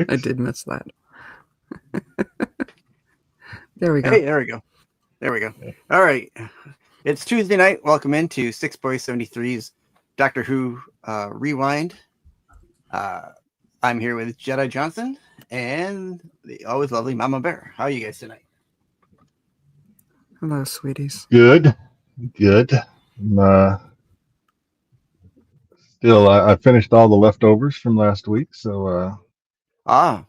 I did miss that. There we go. Hey, there we go. Yeah. All right. It's Tuesday night. Welcome into 6Boy73's Doctor Who Rewind. I'm here with Jedi Johnson and the always lovely Mama Bear. How are you guys tonight? Hello, sweeties. Good. Still, I finished all the leftovers from last week, so Ah,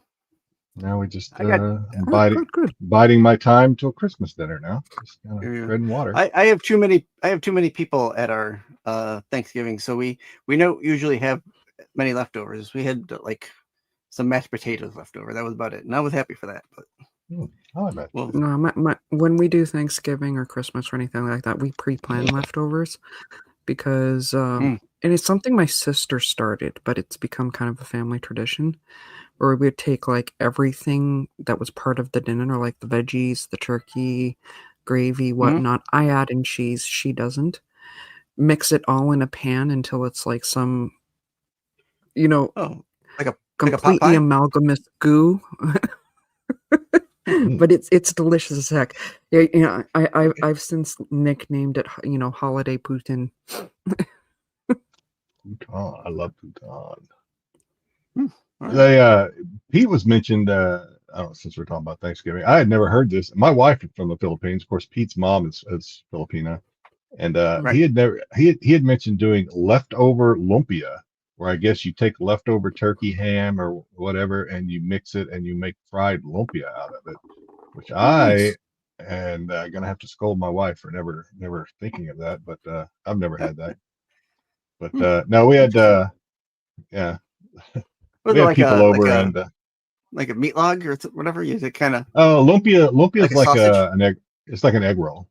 now we just I got. Oh, good. biding my time till Christmas dinner now. Just kind of treading water. I have too many. I have too many people at our Thanksgiving, so we don't usually have many leftovers. We had like some mashed potatoes left over. That was about it, and I was happy for that. But I like that. well, No, when we do Thanksgiving or Christmas or anything like that, we pre-plan leftovers because, and it's something my sister started, but it's become kind of a family tradition where we would take like everything that was part of the dinner, like the veggies, the turkey, gravy, whatnot. I add in cheese, she doesn't. Mix it all in a pan until it's like some, like a pot completely pie? amalgamous goo. But it's delicious as heck. Yeah, I've since nicknamed it, holiday Putin. Bhutan. I love Bhutan. Right. Pete was mentioned. I don't know, since we're talking about Thanksgiving, I had never heard this. My wife is from the Philippines. Of course, Pete's mom is Filipina, and Right. he had mentioned doing leftover lumpia, where I guess you take leftover turkey ham or whatever and you mix it and you make fried lumpia out of it, which Nice. and gonna have to scold my wife for never thinking of that, but I've never had that. But no, we had yeah, Was we it had people over and like a meat log or whatever? You kind of lumpia like is a like sausage. an egg. It's like an egg roll.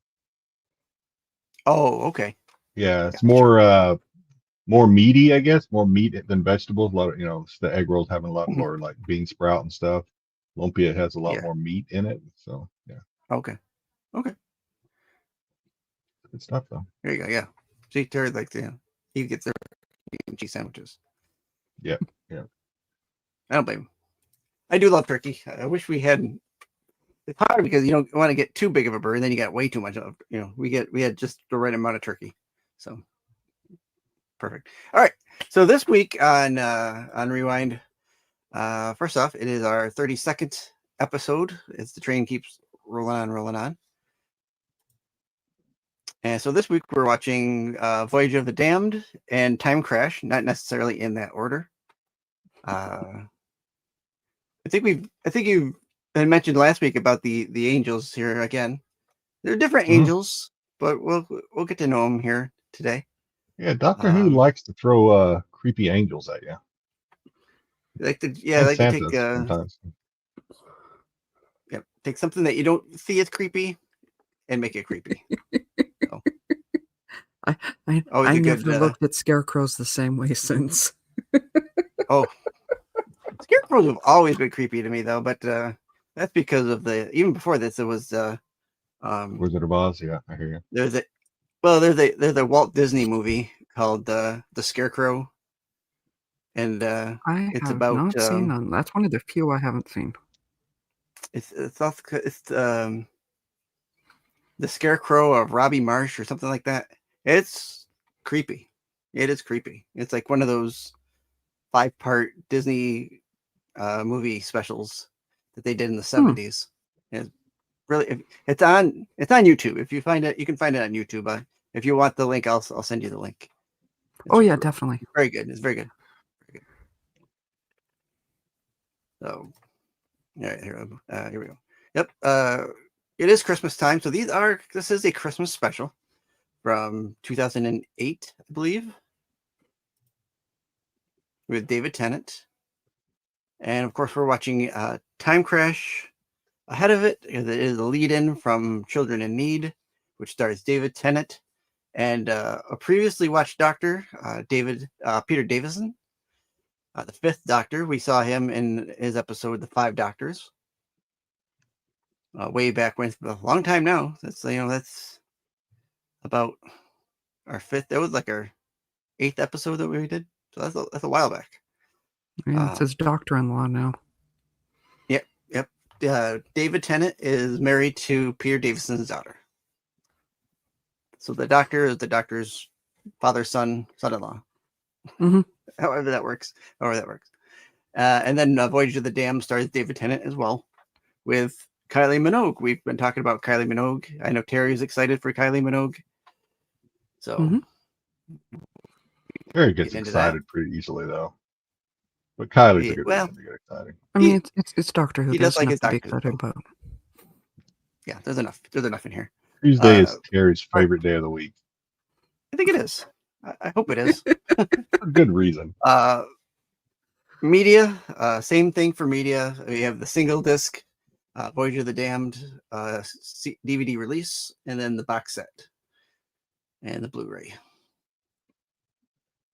Oh, okay. Yeah, it's Gotcha. more meaty, I guess, more meat than vegetables. A lot of the egg rolls having a lot Mhm. more like bean sprout and stuff. Lumpia has a lot Yeah. more meat in it, so yeah, Okay. good stuff though. There you go. Yeah. See, Terry like he gets their cheese sandwiches. Yeah, yeah. I don't blame him. I do love turkey. I wish we had. It's hard because you don't want to get too big of a bird, and then you got way too much of. We had just the right amount of turkey, so perfect. All right. So this week on Rewind, first off, it is our 32nd episode as the train keeps rolling on. And so this week we're watching Voyage of the Damned and Time Crash, not necessarily in that order. I think you had mentioned last week about the angels here again. They're different Mhm. angels, but we'll get to know them here today. Yeah, Doctor Who likes to throw creepy angels at you, Like to and like to take Santas sometimes. take something that you don't see as creepy and make it creepy. So, always I a good. never looked at scarecrows the same way since. Oh, scarecrows have always been creepy to me though, but that's because of even before this it was Wizard of Oz. Yeah, I hear you. there's a Walt Disney movie called The Scarecrow, and I it's have about not seen them. That's one of the few I haven't seen. it's the Scarecrow of Robbie Marsh or something like that. It's creepy. It is creepy. It's like one of those 5-part Disney movie specials that they did in the 70s. It's really it's on YouTube. If you find it, you can find it on YouTube. If you want the link, I'll send you the link. It's Yeah, definitely. very good. It's very good. So, all right, here we go. Yep. It is Christmas time, so this is a Christmas special from 2008, I believe, with David Tennant, and of course we're watching Time Crash. Ahead of it is a lead-in from Children in Need, which stars David Tennant and a previously watched Doctor, Peter Davison, the fifth Doctor. We saw him in his episode, The Five Doctors. Way back when, a long time now. That's about our fifth. That was like our 8th episode that we did. So that's a while back. Yeah, it says doctor-in-law now. David Tennant is married to Peter Davison's daughter. So the doctor is the doctor's father, son-in-law. Mm-hmm. However that works. And then Voyage of the Dam stars David Tennant as well, with Kylie Minogue. We've been talking about Kylie Minogue. I know Terry's excited for Kylie Minogue. So Terry gets excited pretty easily, though. But Kylie's a good reason to get excited. I mean, it's Doctor Who. He There's does like enough his to be Doctor excited Who. about. Yeah, there's enough. There's enough in here. Tuesday is Terry's favorite day of the week. I think it is. I hope it is. For good reason. Media, same thing for media. We have the single disc, Voyage of the Damned DVD release, and then the box set and the Blu-ray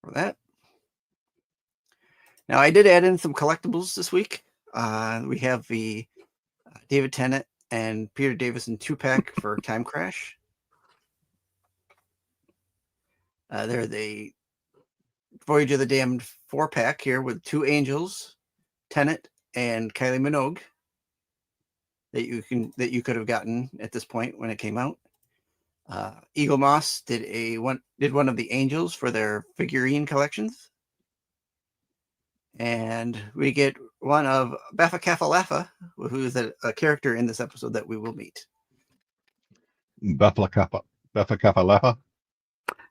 for that. Now, I did add in some collectibles this week. We have the David Tennant and Peter Davison 2-pack for Time Crash. They're the Voyage of the Damned 4-pack here with 2 angels, Tennant and Kylie Minogue, that you could have gotten at this point when it came out. Eagle Moss did one of the angels for their figurine collections. And we get one of Baffa Kappa Laffa, who is a character in this episode that we will meet. Baffa Kappa Laffa?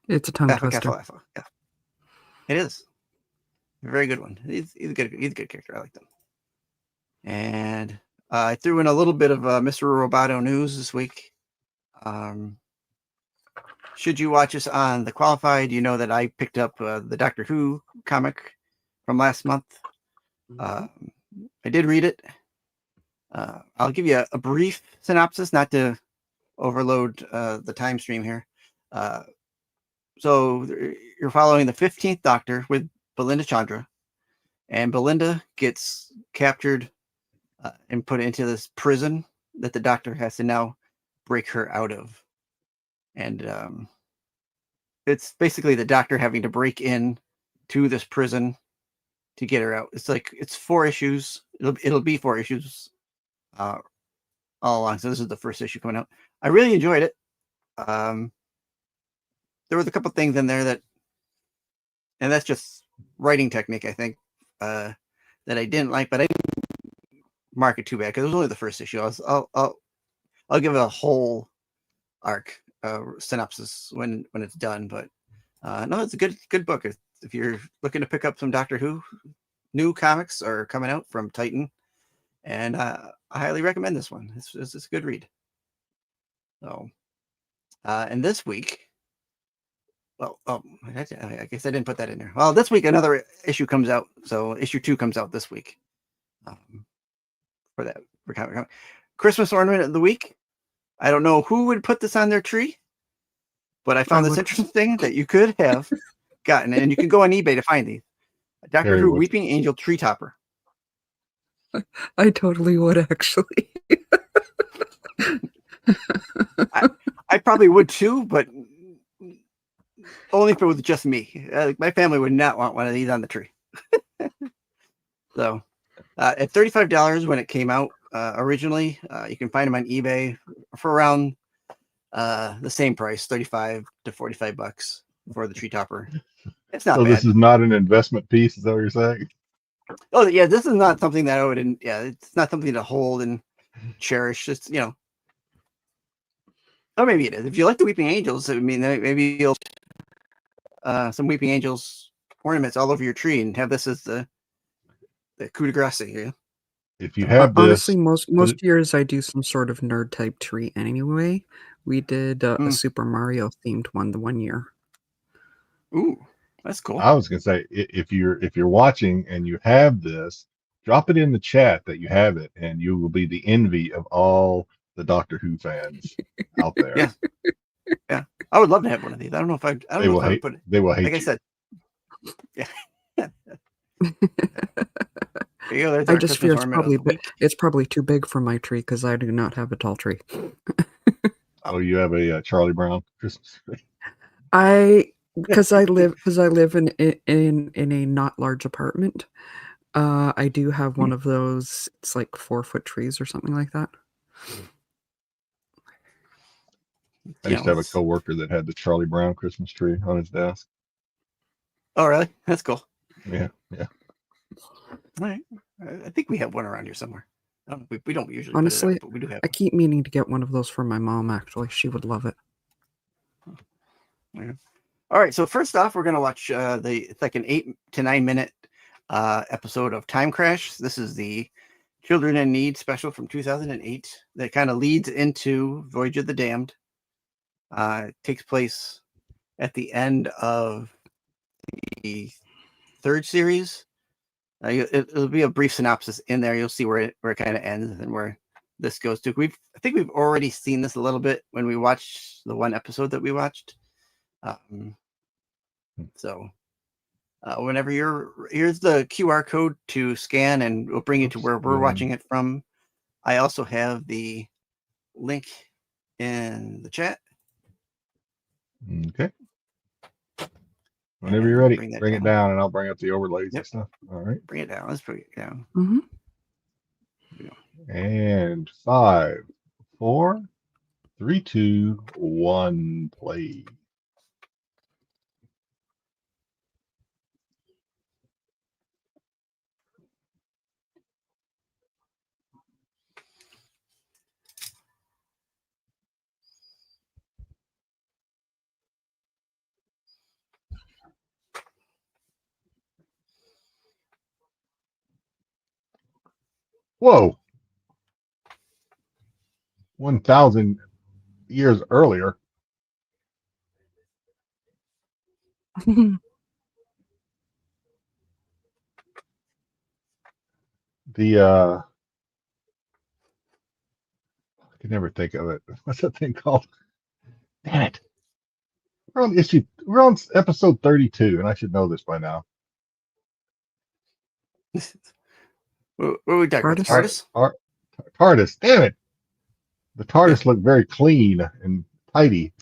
It's a tongue twister. Kappa Laffa. Yeah. It is. A very good one. He's a good character. I like them. And I threw in a little bit of Mr. Roboto news this week. Should you watch us on The Qualified, you know that I picked up the Doctor Who comic from last month. I did read it. I'll give you a brief synopsis, not to overload the time stream here. So you're following the 15th Doctor with Belinda Chandra, and Belinda gets captured and put into this prison that the Doctor has to now break her out of. And it's basically the Doctor having to break in to this prison to get her out. It's 4 issues. It'll be 4 issues all along. So this is the first issue coming out. I really enjoyed it. There was a couple things in there and that's just writing technique, I think, that I didn't like, but I didn't mark it too bad because it was only the first issue. I'll give it a whole arc synopsis when it's done. But no, it's a good book. If you're looking to pick up some Doctor Who new comics are coming out from Titan, and I highly recommend this one. It's a good read. So, and this week, I guess I didn't put that in there. Well, this week another issue comes out. So issue 2 comes out this week. For comic. Christmas ornament of the week. I don't know who would put this on their tree, but I found this interesting that you could have gotten, and you can go on eBay to find these. Doctor Who Weeping Angel tree topper. I totally would, actually. I probably would too, but only if it was just me. My family would not want one of these on the tree. So, at $35 when it came out originally, you can find them on eBay for around the same price, $35 to $45 for the tree topper. It's not bad. This is not an investment piece, is that what you're saying? Oh yeah, this is not something that I would. It's not something to hold and cherish. It's or maybe it is. If you like the Weeping Angels, I mean, maybe you'll some Weeping Angels ornaments all over your tree and have this as the coup de grace. Yeah. If you have this, honestly, most years I do some sort of nerd type tree anyway. We did a Super Mario themed one the one year. Ooh, that's cool. I was gonna say, if you're watching and you have this, drop it in the chat that you have it, and you will be the envy of all the Doctor Who fans out there. Yeah, yeah. I would love to have one of these. I don't know if I would put it. They will hate. Like I said, yeah. I just fear it's probably too big for my tree because I do not have a tall tree. Oh, you have a Charlie Brown Christmas tree? Because I live in a not large apartment. I do have one of those. It's like 4-foot trees or something like that. I used to have a coworker that had the Charlie Brown Christmas tree on his desk. Oh, really? That's cool. Yeah. All right. I think we have one around here somewhere. We don't usually Honestly, put it up, but we do have I keep meaning to get one of those for my mom, actually. She would love it. Yeah. All right. So first off, we're going to watch it's like an 8 to 9 minute episode of Time Crash. This is the Children in Need special from 2008 that kind of leads into Voyage of the Damned. It takes place at the end of the third series. It'll be a brief synopsis in there. You'll see where it kind of ends and where this goes to. I think we've already seen this a little bit when we watched the one episode that we watched. So whenever here's the QR code to scan, and we'll bring you to where we're watching it from. I also have the link in the chat. Okay. Whenever you're ready, bring it down. down, and I'll bring up the overlays and stuff. All right. Bring it down. Let's bring it down. Mm-hmm. And 5, 4, 3, 2, 1, play. Whoa. 1,000 years earlier. I can never think of it. What's that thing called? Damn it. We're on episode 32, and I should know this by now. What are we talking about? TARDIS? TARDIS. Damn it. The TARDIS looked very clean and tidy.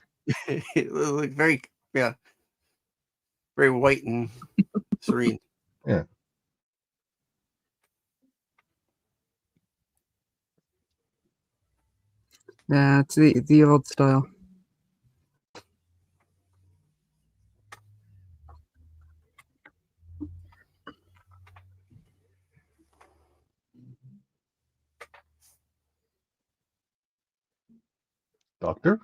It looked very white and serene. Yeah. Yeah, it's the old style. Doctor.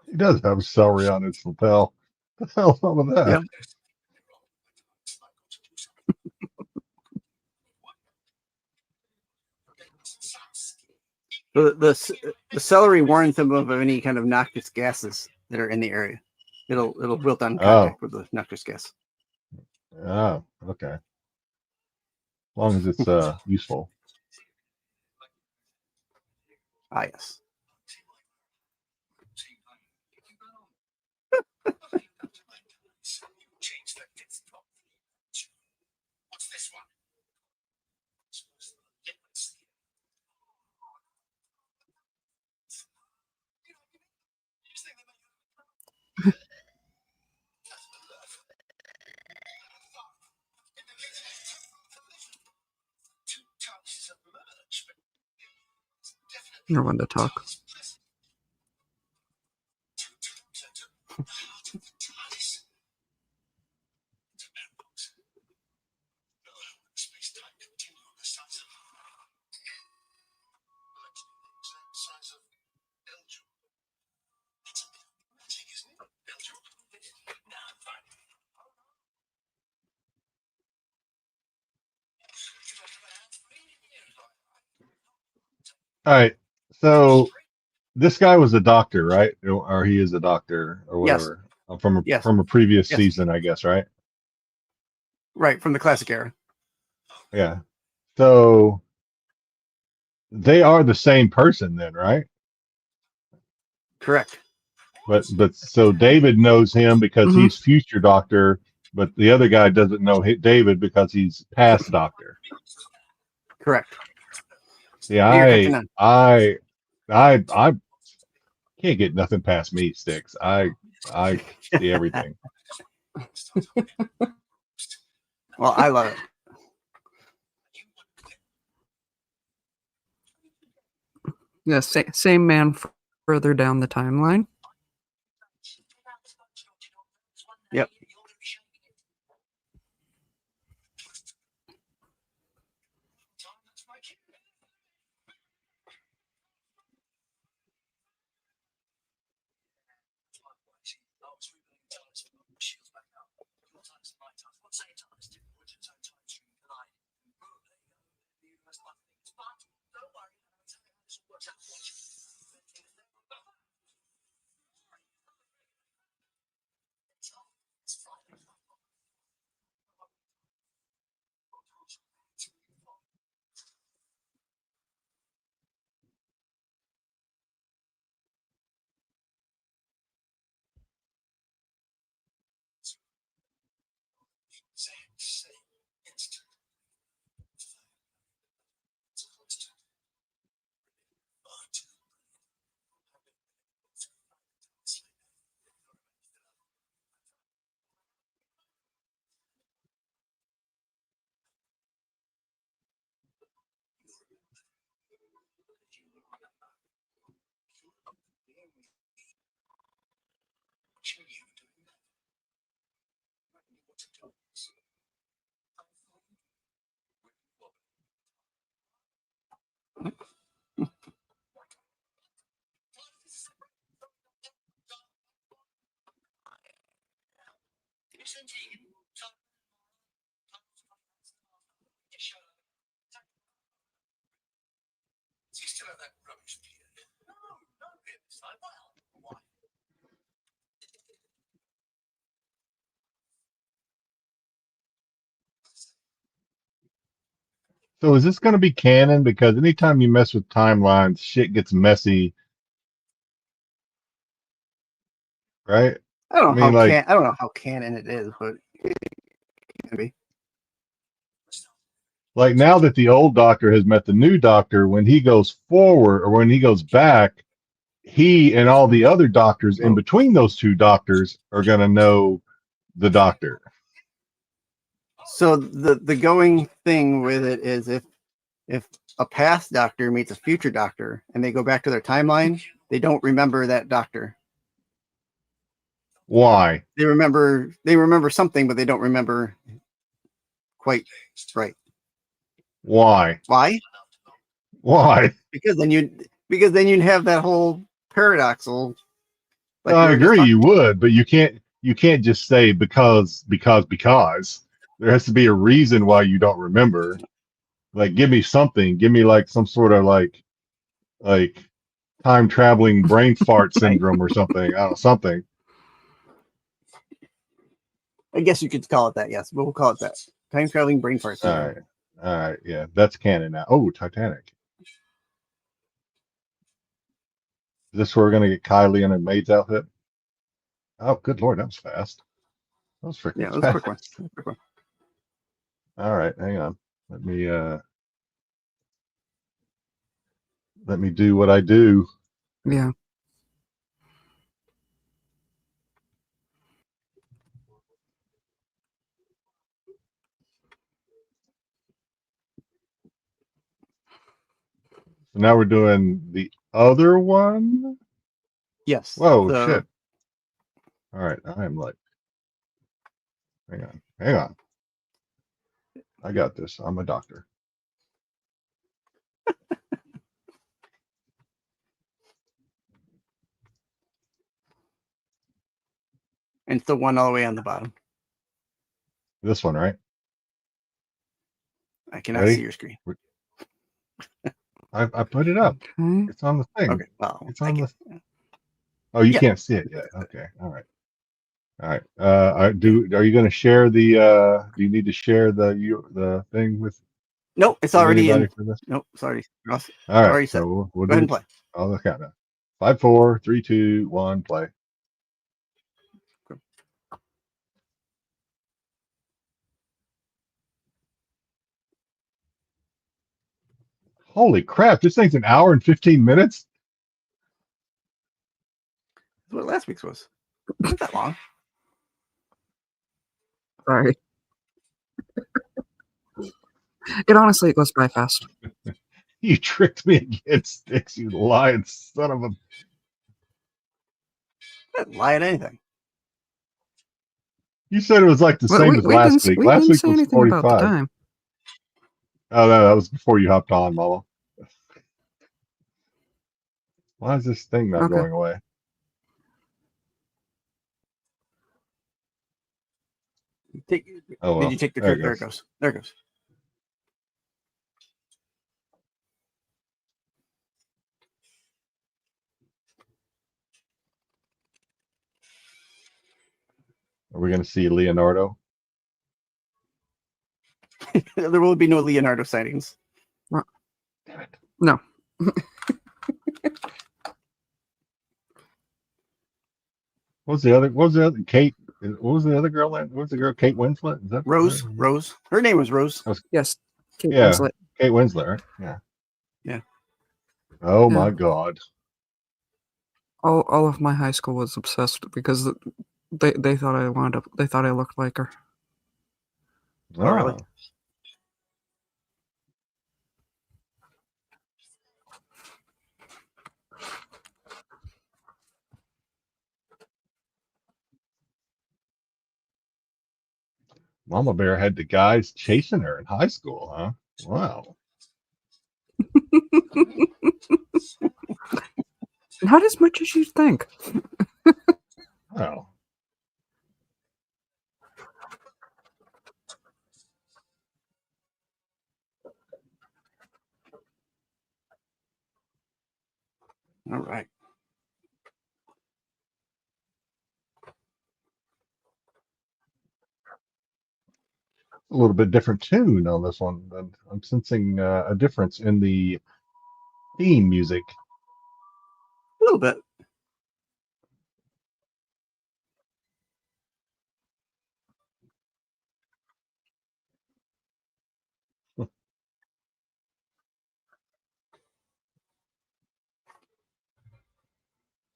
He does have celery on his lapel. What the hell's wrong with that? Yeah. The celery warns them of any kind of noxious gases that are in the area. It'll wilt on contact with the noxious gas. Oh, okay. As long as it's useful. Ah, yes. You're one to talk. All right. So this guy was a doctor, right? Or he is a doctor or Yes. whatever. Yes. From a previous Yes. season, I guess, right? Right, from the classic era. Yeah. So they are the same person then, right? Correct. But so David knows him because Mhm. he's future doctor, but the other guy doesn't know David because he's past doctor. Correct. Yeah, You're catching on. I can't get nothing past me, Sticks. I see everything. Well, I love it. Yeah, same man further down the timeline. Yep. So is this going to be canon? Because anytime you mess with timelines, shit gets messy, right? I don't I know mean, like, I don't know how canon it is, but it can be. now that the old doctor has met the new doctor, when he goes forward or when he goes back, he and all the other doctors in Oh. between those two doctors are going to know the doctor. So the going thing with it is if a past doctor meets a future doctor and they go back to their timeline, they don't remember that doctor. Why? They remember something, but they don't remember quite right. Why? Why? Why? Because then you'd have that whole paradoxal, like we I were just agree talking. you would, but you can't just say because. There has to be a reason why you don't remember. Like give me something. Give me like some sort of like time traveling brain fart Right? syndrome or something. I don't know, something. I guess you could call it that. Yes, but we'll call it that. Time traveling brain fart All syndrome. right. All right. Yeah, that's canon now. Oh, Titanic. Is this where we're gonna get Kylie in a maid's outfit? Oh, good lord, that was fast. That was Yeah, freaking that's a quick one. fast. All right, hang on. Let me do what I do. Yeah. So now we're doing the other one. Yes. Whoa, So shit. All right, I am like, hang on. I got this. I'm a doctor. and it's the one all the way on the bottom. This one, right? I cannot see Ready? your screen. I put it up. Okay. It's on the thing. Okay. Well, It's on the. Oh, you Yeah. can't see it yet. Okay. All right. All right. Are you going to share the? Do you need to share the thing with Nope, it's already anybody in. for this? Nope, sorry. All right. Already set. So we'll Go ahead do and play. all the countdown. 5, 4, 3, 2, 1, play. Holy crap! This thing's an hour and 15 minutes. That's what last week's was. Not that long. Sorry. It honestly goes by fast. You tricked me again, Sticks. You lying son of a. I didn't lie at anything. You said it was like the same as last week. We Last didn't week say was anything about the 45. time. Oh no, that was before you hopped on, Mama. Why is this thing not Okay. going away? Oh well. Did you take the There There it goes. There it goes. Are we going to see Leonardo? There will be no Leonardo sightings. Well, Damn it. no. What was the other? Kate. What was the other girl? What was the girl? Kate Winslet? Is that Rose. her? Rose. Her name was Rose. Yes. Kate Yeah. Winslet. Kate Winslet, right? Yeah. Yeah. Oh Yeah. my God. All of my high school was obsessed because they thought I looked like her. Oh, really? Mama Bear had the guys chasing her in high school, huh? Wow. Not as much as you think. Wow. All right. A little bit different tune on this one. I'm sensing a difference in the theme music. A little bit.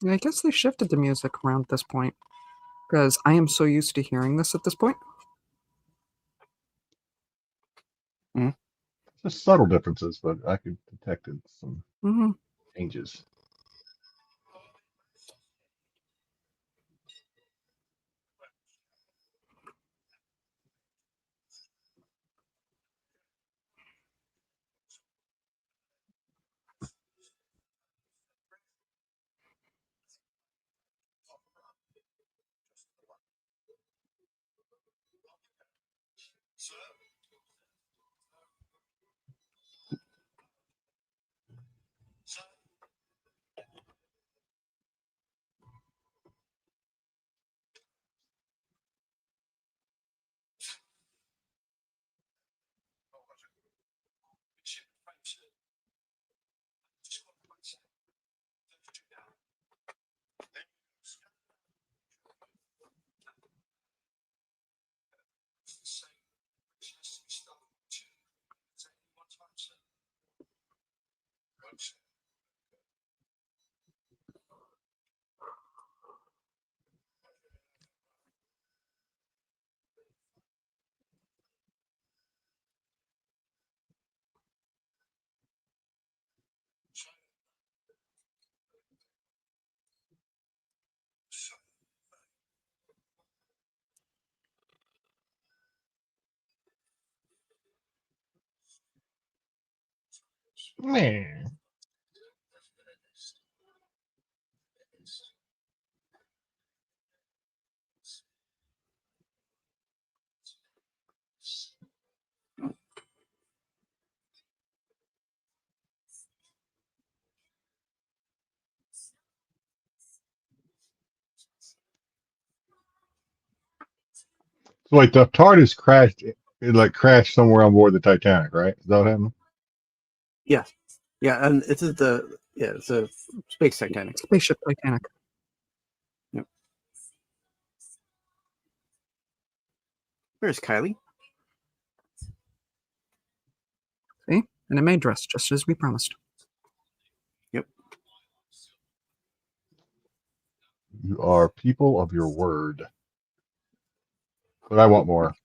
I guess they shifted the music around at this point because I am so used to hearing this at this point. Just subtle differences, but I could detect some changes. Man. So wait, the TARDIS crashed. It like crashed somewhere on board the Titanic, right? Is that what happened? Yeah, yeah, and it's a space Titanic. Spaceship Titanic. Yep. Where's Kylie? See? And it may dress just as we promised. Yep. You are people of your word. But I want more.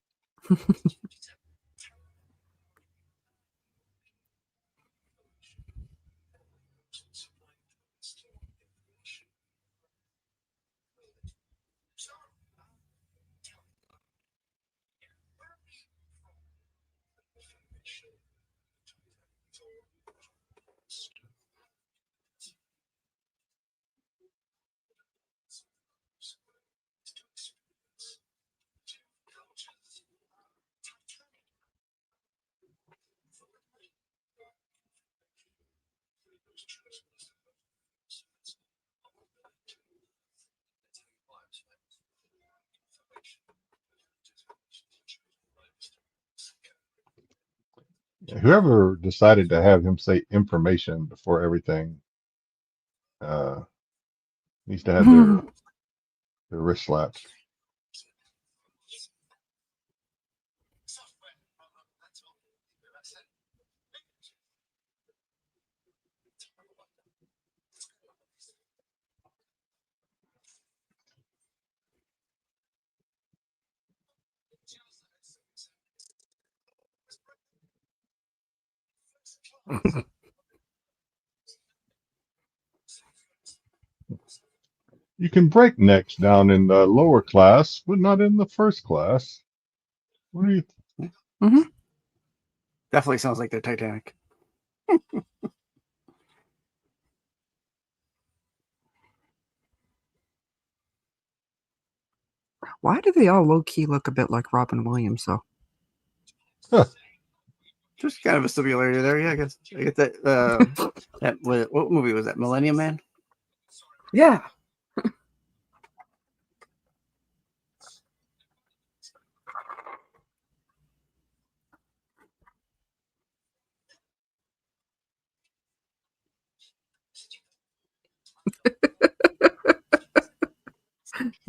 Whoever decided to have him say information before everything needs to have their wrist slapped. You can break necks down in the lower class, but not in the first class. What do you? Definitely sounds like the Titanic. Why do they all low-key look a bit like Robin Williams, though? Just kind of a similarity there. Yeah, I guess. I get that. What movie was that? Millennium Man. Yeah.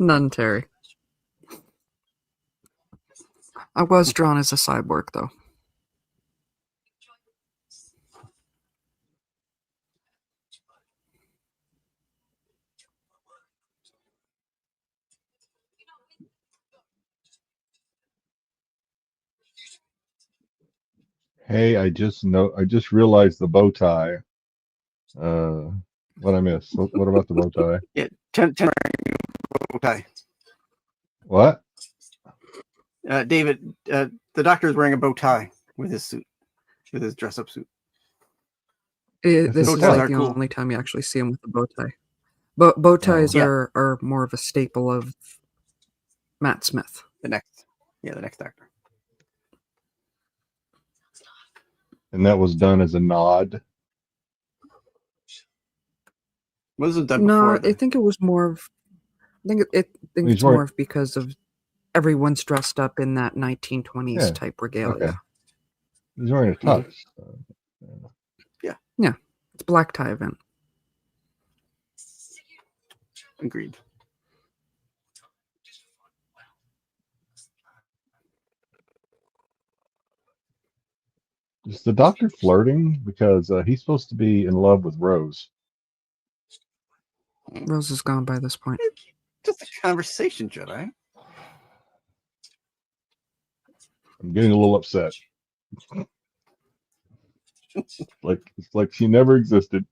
None, Terry. I was drawn as a cyborg, though. Hey, I just realized the bow tie. What I missed? What about the bow tie? Yeah, ten bow tie. What? David, the doctor is wearing a bow tie with his suit, with his dress-up suit. This Bow is ties like are the cool. only time you actually see him with a bow tie. But bow ties Yeah. are more of a staple of Matt Smith. The next doctor. And that was done as a nod. Wasn't done No, before. I think it was more of. I think He's it's more of because of everyone's dressed up in that 1920s type regalia. Okay. He's wearing a tux. Yeah, it's black tie event. agreed. Is the doctor flirting? Because he's supposed to be in love with Rose. Rose is gone by this point. Just a conversation, Jedi. I'm getting a little upset. It's like she never existed.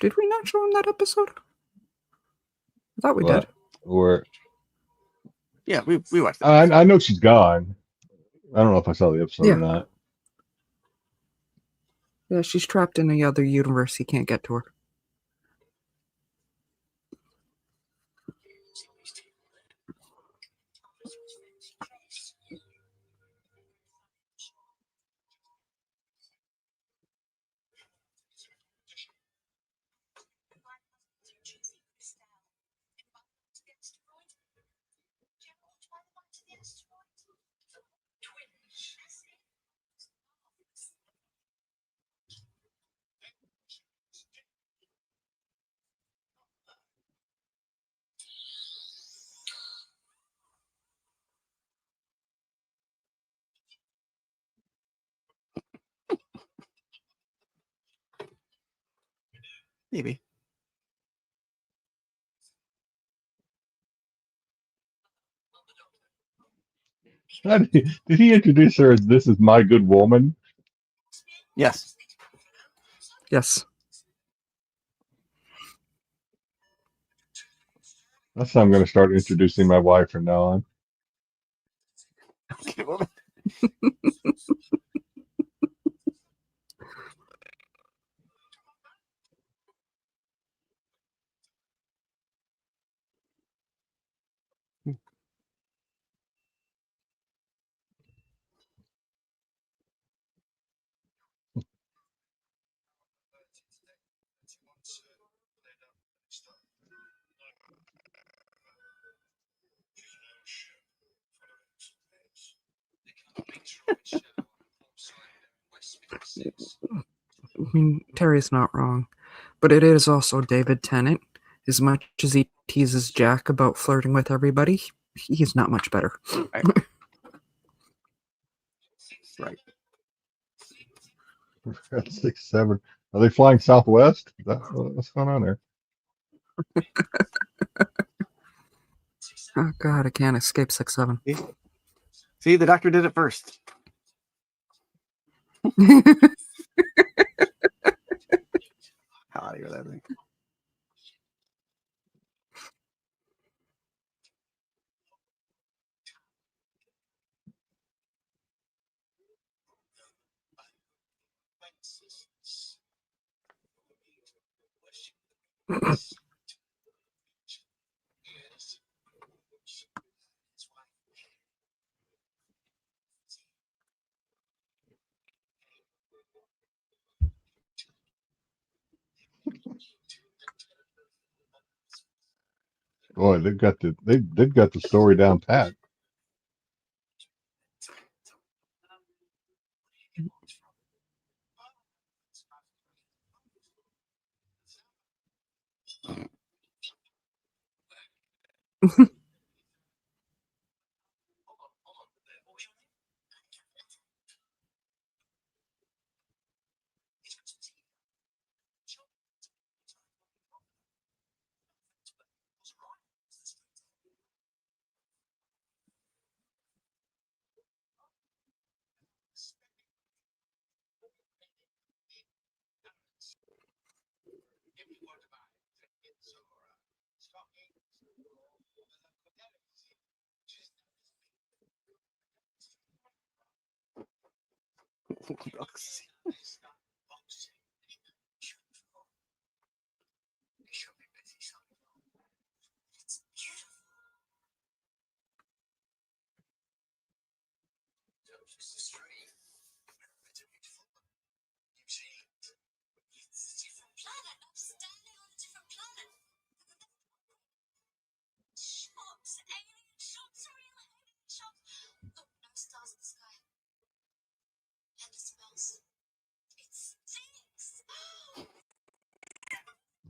Did we not show him that episode? I thought we What? did. Or Yeah, we watched that. I know she's gone. I don't know if I saw the episode Yeah. or not. Yeah, she's trapped in the other universe. He can't get to her. Maybe. Did he introduce her as "This is my good woman"? Yes. Yes. That's how I'm going to start introducing my wife from now on. Okay, well, I mean, Terry's not wrong, but it is also David Tennant. As much as he teases Jack about flirting with everybody, he's not much better. right. 6-7. Are they flying Southwest? What's going on there? Oh God, I can't escape 6-7. See, the doctor did it first. How out of here that thing. Boy, they've got the story down pat.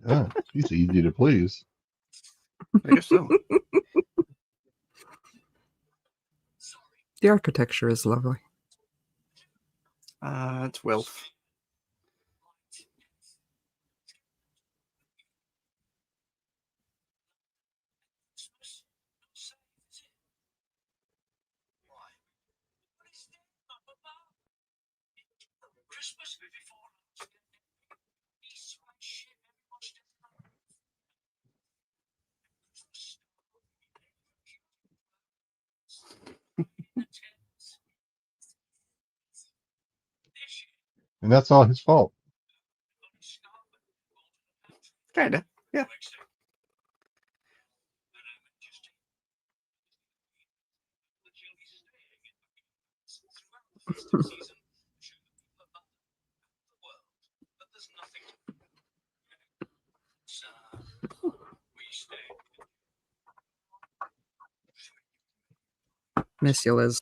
Yeah, she's easy to please. I guess so. The architecture is lovely. It's Wilf. And that's all his fault. Kinda. Yeah. Miss you, Liz.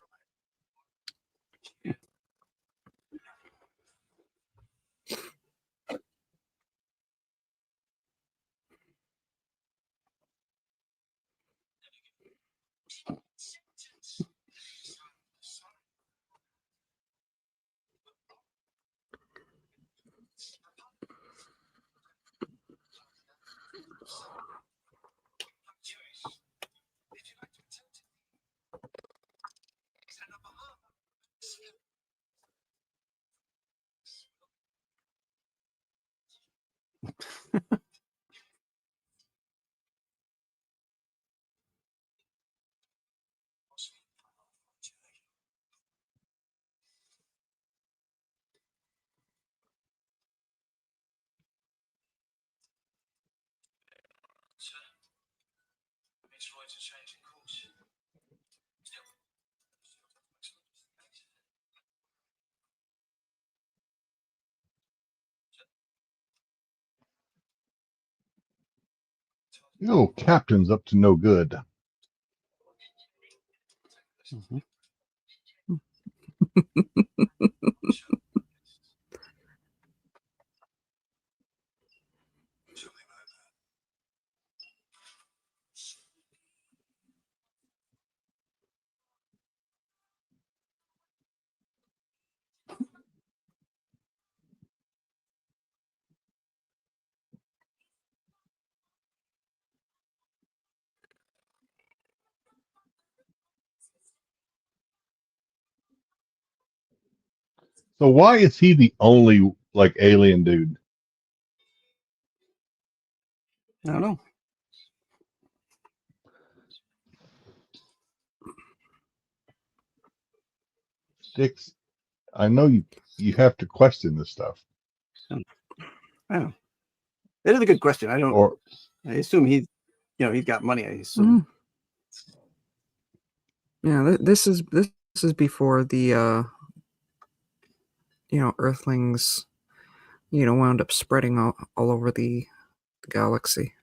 Yo, captain's up to no good. Mhm. So why is he the only like alien dude? I don't know. Sticks. I know you have to question this stuff. I don't know. That is a good question. I don't. Or I assume he's got money. I assume. Yeah, this is before the Earthlings, wound up spreading all over the galaxy.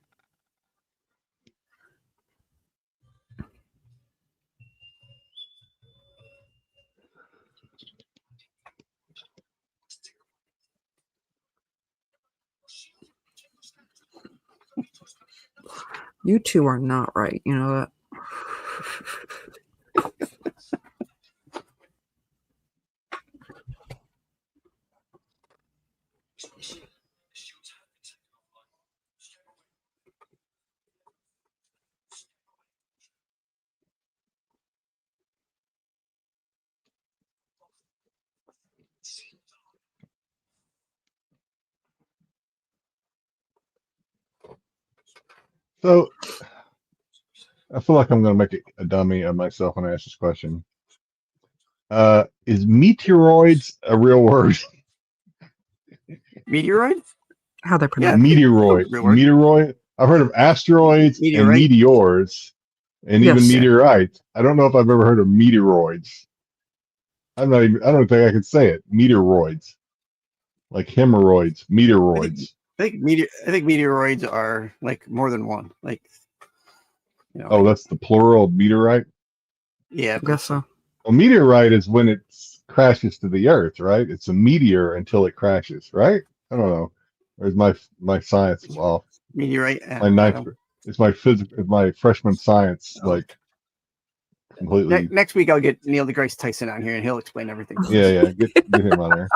You two are not right, you know that. so I feel like I'm going to make a dummy of myself when I ask this question. Is meteoroids a real word? Meteoroid? How they Yeah, pronounce Meteoroid. real word. Meteoroid. I've heard of asteroids and Meteorite. meteors and even Yes. meteorites. I don't know if I've ever heard of meteoroids. I don't think I can say it. Meteoroids. Like hemorrhoids. Meteoroids. I think meteoroids are like more than one. Like, Oh, that's the plural of meteorite? yeah, I I believe guess so. A meteorite is when it crashes to the earth, right? It's a meteor until it crashes, right? I don't know. Where's my science off? meteorite. My I ninth, don't. it's my freshman science, Oh. like completely. Next week I'll get Neil deGrasse Tyson on here and he'll explain everything. To Yeah, us. yeah. Get him on there.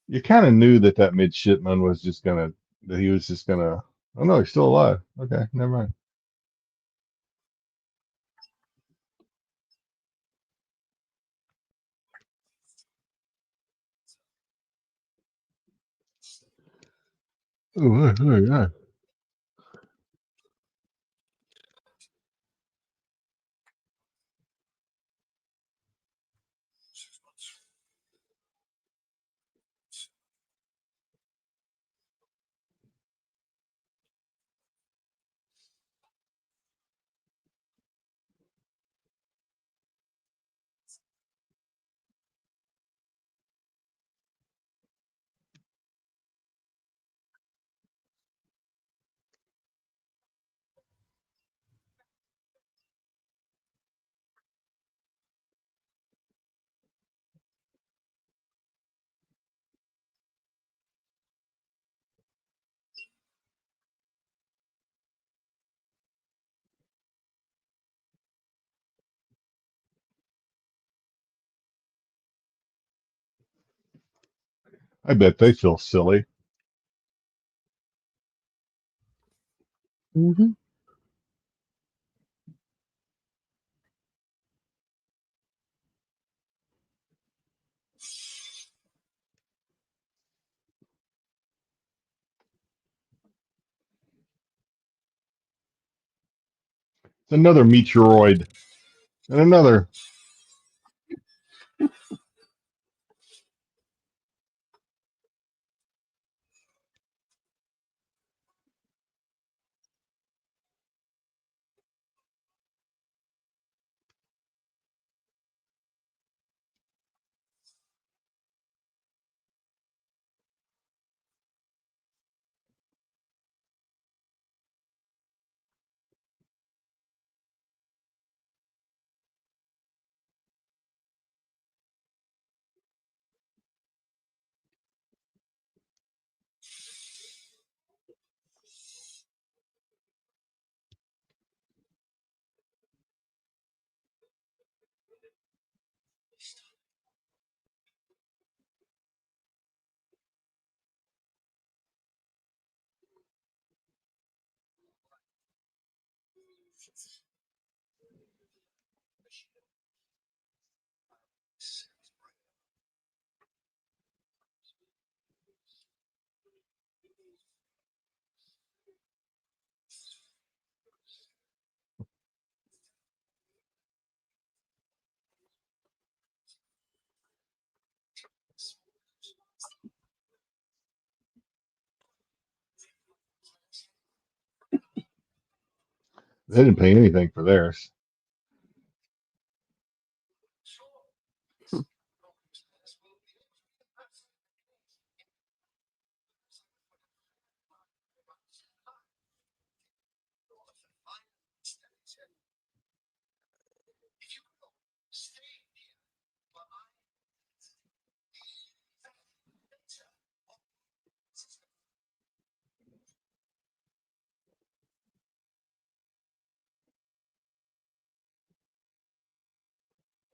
You kind of knew that midshipman was just gonna, that he was just gonna. Oh no, he's still alive. Okay, never mind. Oh, I bet they feel silly. Mhm. It's another meteoroid. And another. They didn't pay anything for theirs.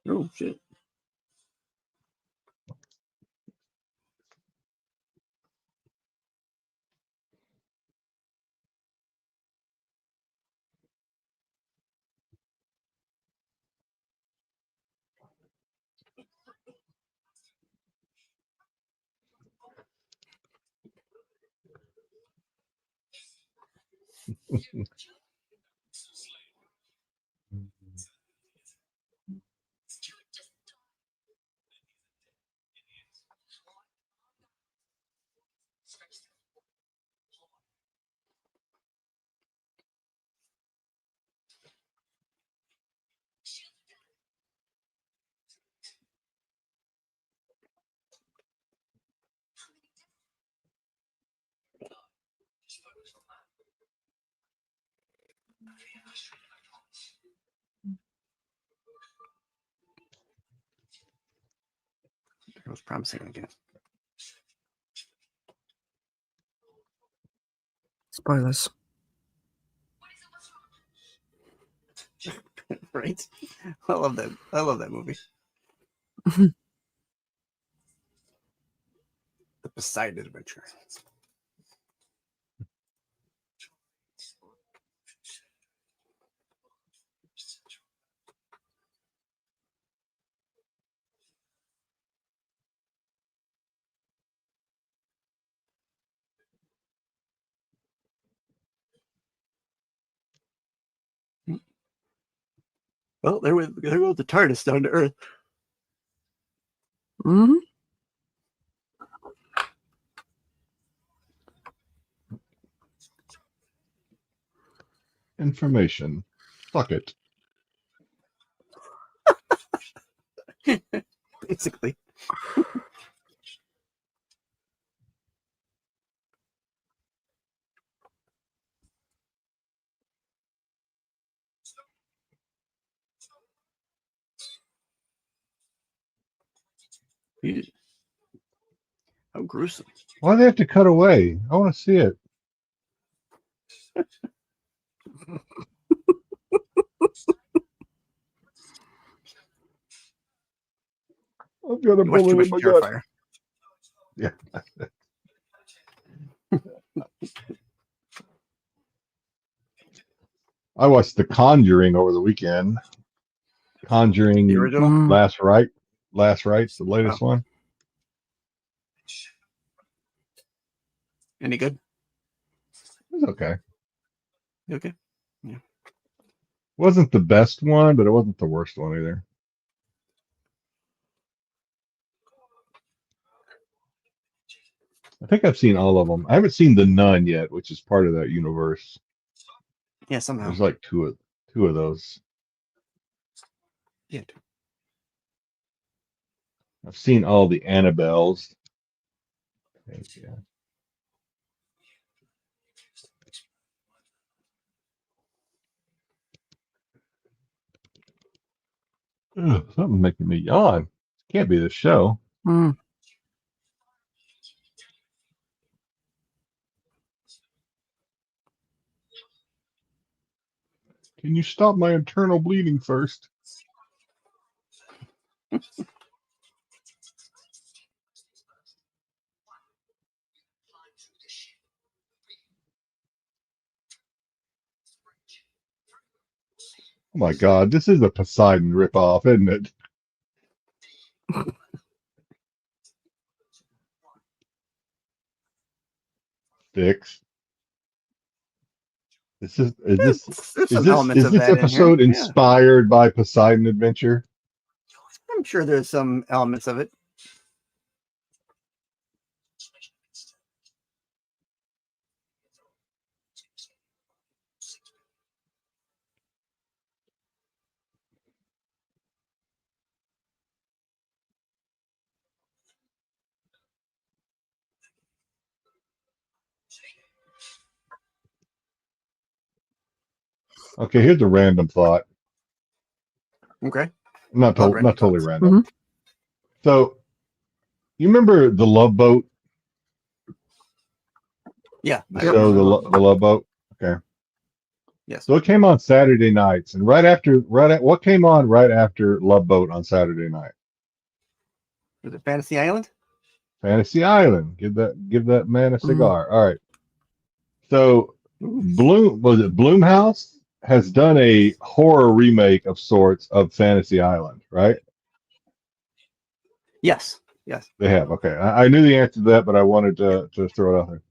Oh shit! It was promising again. Spoilers. Right? I love that. I love that movie. The Poseidon Adventure. Well, there goes the TARDIS down to Earth. Mhm. Information. Fuck it. Basically. How gruesome. Why do they have to cut away? I want to see it. I've got a You watch too bullet much in my gut. Purifier. Yeah. I watched The Conjuring over the weekend. The Conjuring original. Mm. Last Right's the latest one. Any good? It was okay. Okay. Wasn't the best one, but it wasn't the worst one either. I think I've seen all of them. I haven't seen The Nun yet, which is part of that universe. Yeah, somehow. There's like two of those. Yeah. I've seen all the Annabelles. Yeah. Ugh, something making me yawn. Can't be the show. Mm. Can you stop my internal bleeding first? Oh my God, this is a Poseidon ripoff, isn't it? Sticks. There's some elements Is of this that in here. episode Yeah. inspired by Poseidon Adventure? I'm sure there's some elements of it. Okay, here's a random thought. Okay. Not Love random totally thoughts. random. So, you remember the Love Boat? Yeah. The I show, remember the Love Boat. Okay. Yes. So it came on Saturday nights, and what came on right after Love Boat on Saturday night? Was it Fantasy Island? Fantasy Island. Give that man a Mm. cigar. All right. So Ooh. Bloomhouse has done a horror remake of sorts of Fantasy Island, right? Yes. Yes. They have. Okay. I knew the answer to that, but I wanted to throw it out there.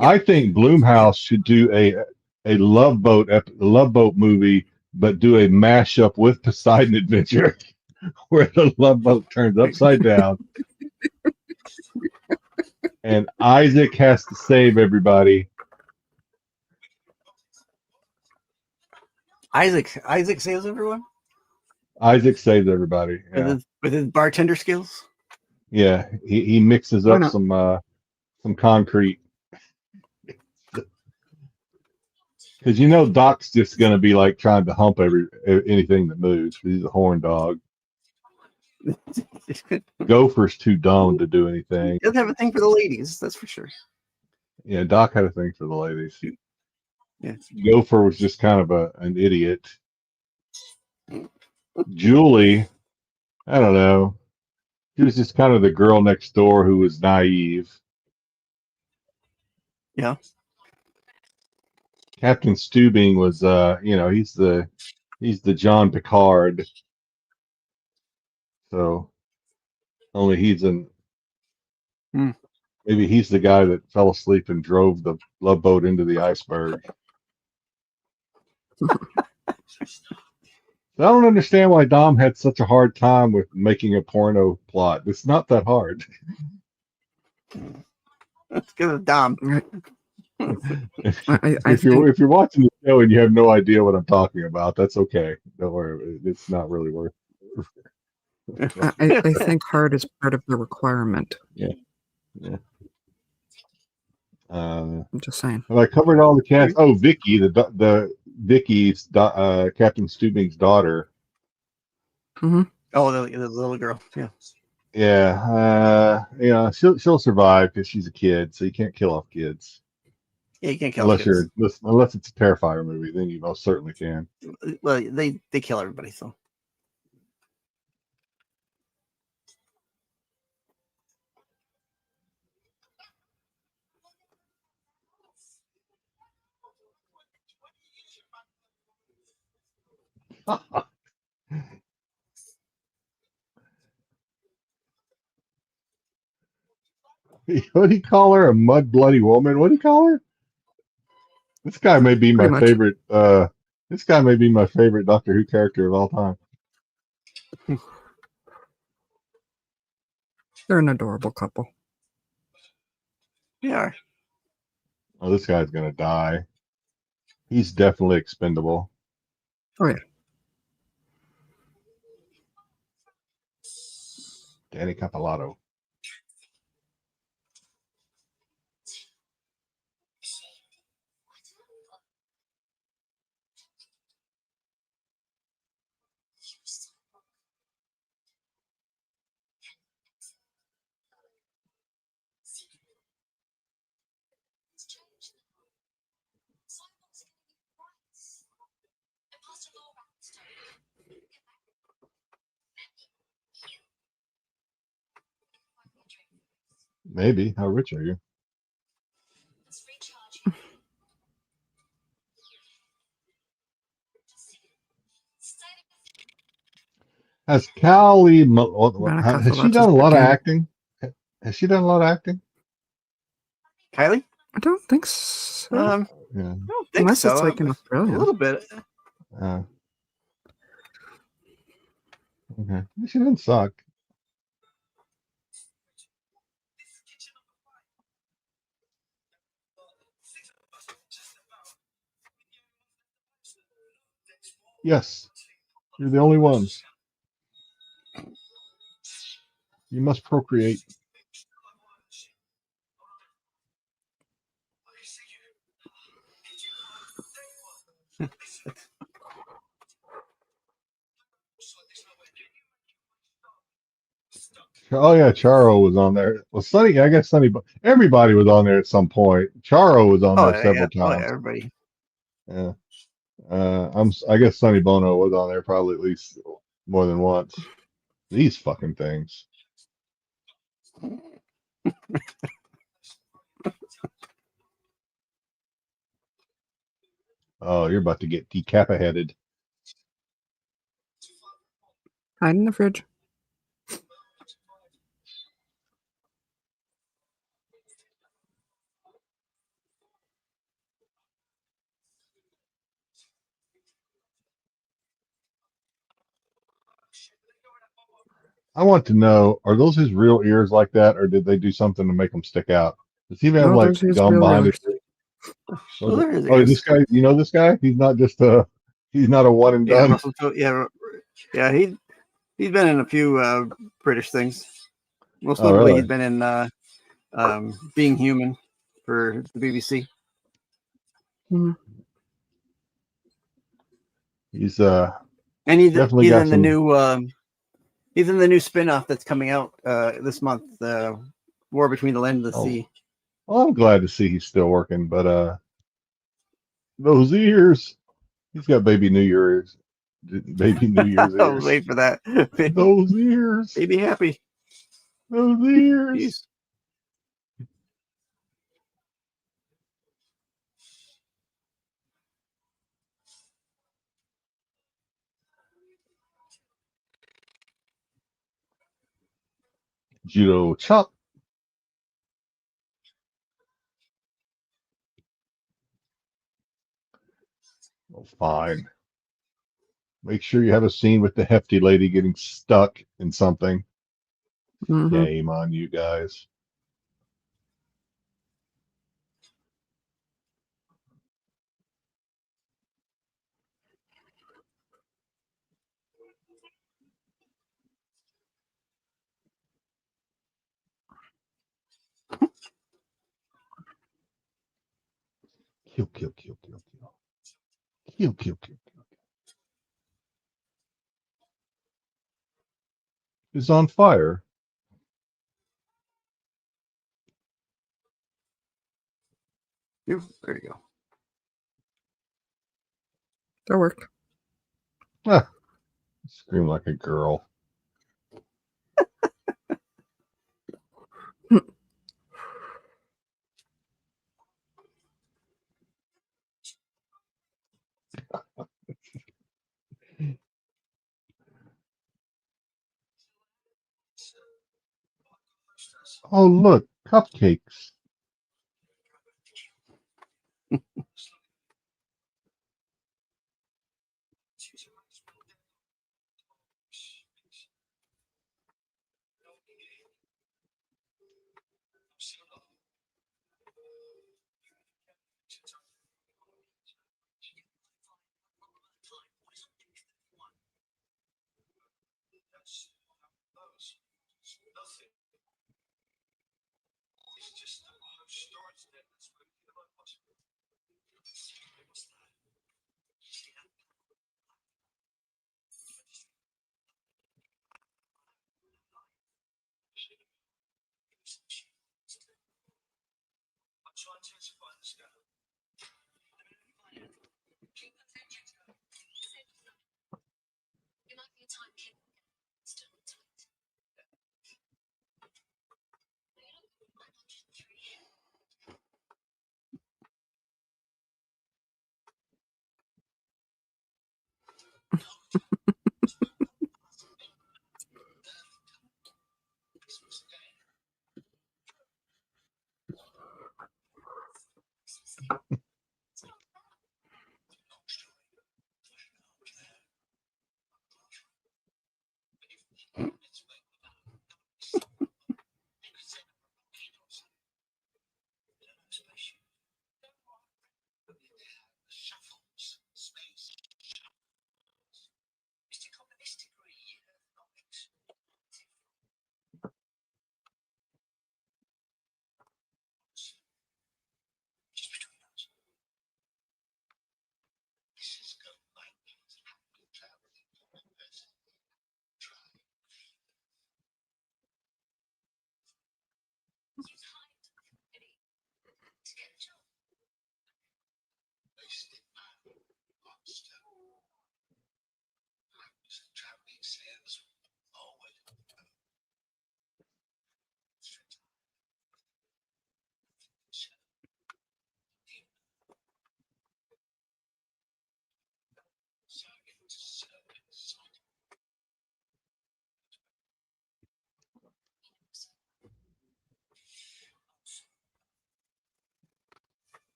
Yeah. I think Bloomhouse should do a Love Boat movie, but do a mashup with Poseidon Adventure, where the Love Boat turns upside down, and Isaac has to save everybody. Isaac saves everyone Isaac saves everybody. Yeah, with his bartender skills. yeah. He mixes Why up not? some concrete, because Doc's just gonna be like trying to hump anything that moves. He's a horn dog. Gopher's too dumb to do anything. He doesn't have a thing for the ladies, that's for sure. Yeah, Doc had a thing for the ladies. Yeah. Gopher was just kind of an idiot. Julie, I don't know. She was just kind of the girl next door who was naive. Yeah. Captain Stubing was, he's the John Picard. So only Hmm. maybe he's the guy that fell asleep and drove the Love Boat into the iceberg. I don't understand why Dom had such a hard time with making a porno plot. It's not that hard. That's because of Dom. I think If you're watching the show and you have no idea what I'm talking about, that's okay. Don't worry. It's not really worth it. I think hard is part of the requirement. Yeah. I'm just saying. Have I covered all the cast? Oh, Vicky, Vicky's Captain Stubing's daughter. Mm-hmm. Oh, the little girl. Yeah. Yeah. She'll survive because she's a kid, so you can't kill off kids. Yeah, you can't kill kids. Unless it's a Terrifier movie, then you most certainly can. Well, they kill everybody, so. What do you call her? A mud bloody woman? What do you call her? This guy may be Pretty my much. favorite. This guy may be my favorite Doctor Who character of all time. They're an adorable couple. They are. Oh, this guy's gonna die. He's definitely expendable. Oh yeah. Danny Capolato. Maybe. How rich are you? Has Callie? Monica Has she Love's done a lot of again. acting? Has she done a lot of acting? Kylie? I don't think so. Yeah. I don't think Unless so. it's like in A Australia. little bit. Okay. She didn't suck. Yes. You're the only ones. You must procreate. Oh yeah, Charo was on there. Well, Sunny, I guess Sunny, everybody was on there at some point. Charo was on Oh there yeah. several Oh yeah. times. Everybody. Yeah. I guess Sonny Bono was on there probably at least more than once. These fucking things. Oh, you're about to get decapitated. Hide in the fridge. I want to know, are those his real ears like that, or did they do something to make them stick out? Does he even have No, like those are his gum real behind his ears. ears? Those are his Oh, ears. this guy, you know this guy? He's not just he's not a one and Yeah, done. Russell. Yeah. He's been in a few British things. Most Oh, notably, really? he's been in Being Human for the BBC. Mhm. He's And definitely he's got in the some. new spin-off that's coming out this month, War Between the Land and the Oh, Sea. well, I'm glad to see he's still working, but those ears. He's got baby New Year's, baby New Year's I'll ears. wait for that. Those ears. Baby happy. Those ears. Jeez. Judo chop. Oh, fine. Make sure you have a scene with the hefty lady getting stuck in something. Mhm. Shame on you guys. Kill, kill, kill, kill, kill. Kill, kill, kill, kill. Is on fire. There you go. That worked. Ah, scream like a girl. Oh, look, cupcakes.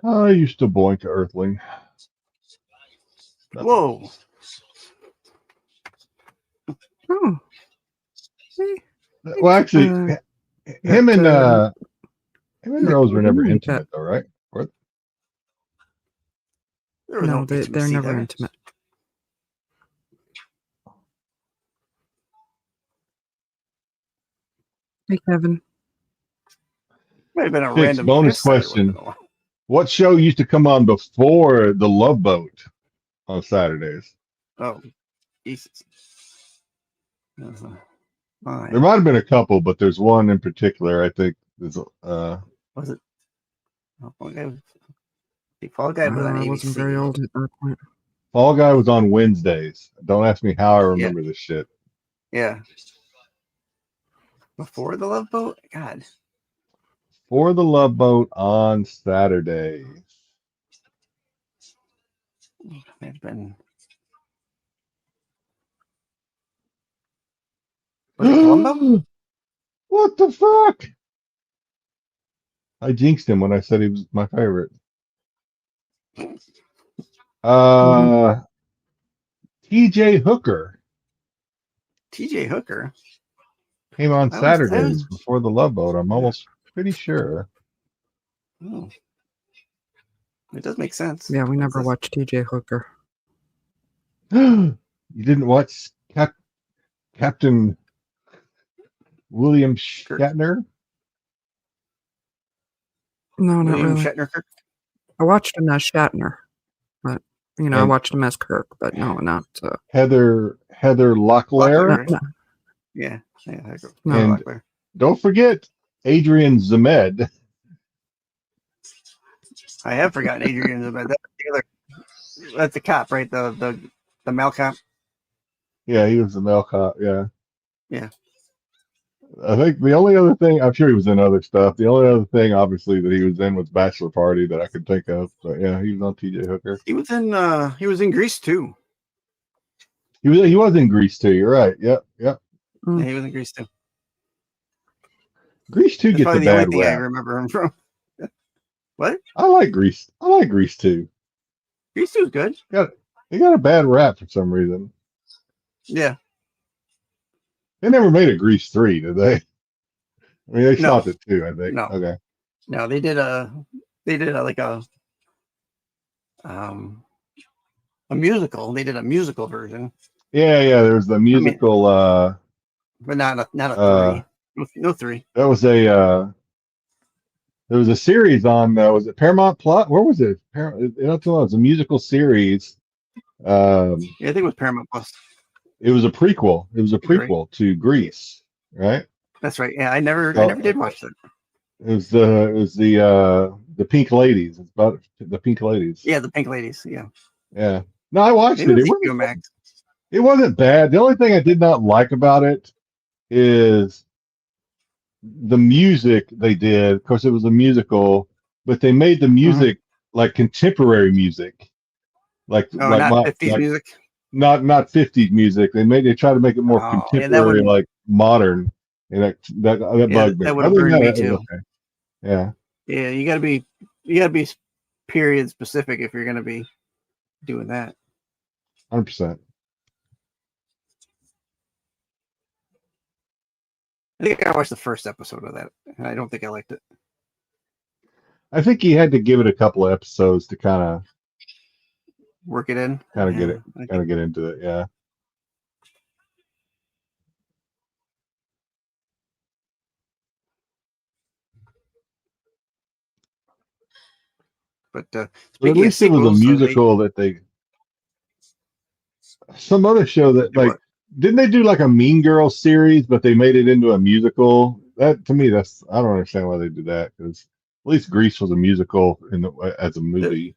I used to boink Earthling. Whoa. Oh. Well, actually, him and that Rose were never Cat. intimate, though, right? Or- There was No, no they're intimacy never there. intimate. Hey, Kevin. Might have been a Fix, random bonus kiss every once in question. a while. What show used to come on before The Love Boat on Saturdays? Oh, Jesus. Fine. There might have been a couple, but there's one in particular. I think is Was it? Oh, Fall Guy was on I wasn't very ABC. old at that point. Fall Guy was on Wednesdays. Don't ask me how I Yeah. remember this shit. Yeah. Before the Love Boat? God. For The Love Boat on Saturdays. Might have been. Was it Columbo? What the fuck? I jinxed him when I said he was my favorite. TJ Hooker TJ Hooker. came on I was Saturdays before The Love Boat. I'm almost pretty sure. Oh. It does make sense. Yeah, we never watched TJ Hooker. You didn't watch Captain William Shatner? No, not William really. Shatner Kirk? I watched him as Shatner, but I And- watched him as Kirk, but no, not Heather Locklear. no. Yeah. No. And Locklear. don't forget Adrian Zemed. I have forgotten Adrian about that. That's the cop, right? The male cop. Yeah, he was the male cop. Yeah. Yeah. I think the only other thing, I'm sure he was in other stuff. The only other thing, obviously, that he was in was Bachelor Party that I could think of. But yeah, he was on TJ Hooker. He was in Grease too. He was in Grease too. You're right. Yep. Yeah, he was in Grease too. Grease 2 That's gets a probably the only bad thing I rap. remember him from. What? I like Grease. I like Grease 2. Grease 2 is good. They got a bad rap for some reason. Yeah. They never made a Grease 3, did they? I mean, they No. stopped at 2, I think. No. Okay. No, they did like a musical. They did a musical version. Yeah. There was the musical. But not a 3. No 3. That was a. There was a series on. Was it Paramount Plus? Where was it? It was a musical series. Yeah, I think it was Paramount Plus. It was a prequel. It was a You're right. prequel to Grease, right? That's right. Yeah, I never did watch that. It was the Pink Ladies. It's about the Pink Ladies. Yeah, the Pink Ladies. Yeah. Yeah. No, I watched Maybe it. it was HBO Max. It wasn't bad. The only thing I did not like about it is the music they did. Of course, it was a musical, but they made the music like contemporary music, like not 50s music. Not 50s music. They tried to make it more contemporary, yeah, like modern, and that bugged me. That would have Other than burned that, me it too. was okay. Yeah. Yeah, you gotta be period specific if you're gonna be doing that. 100%. I think I watched the first episode of that, and I don't think I liked it. I think he had to give it a couple of episodes to kind of work it in, get it, kind of get into it. Yeah. But But speaking at least of it was a sequels, musical that they. Some other show that like didn't they do like a Mean Girls series, but they made it into a musical? That to me, that's I don't understand why they did that because at least Grease was a musical as a movie.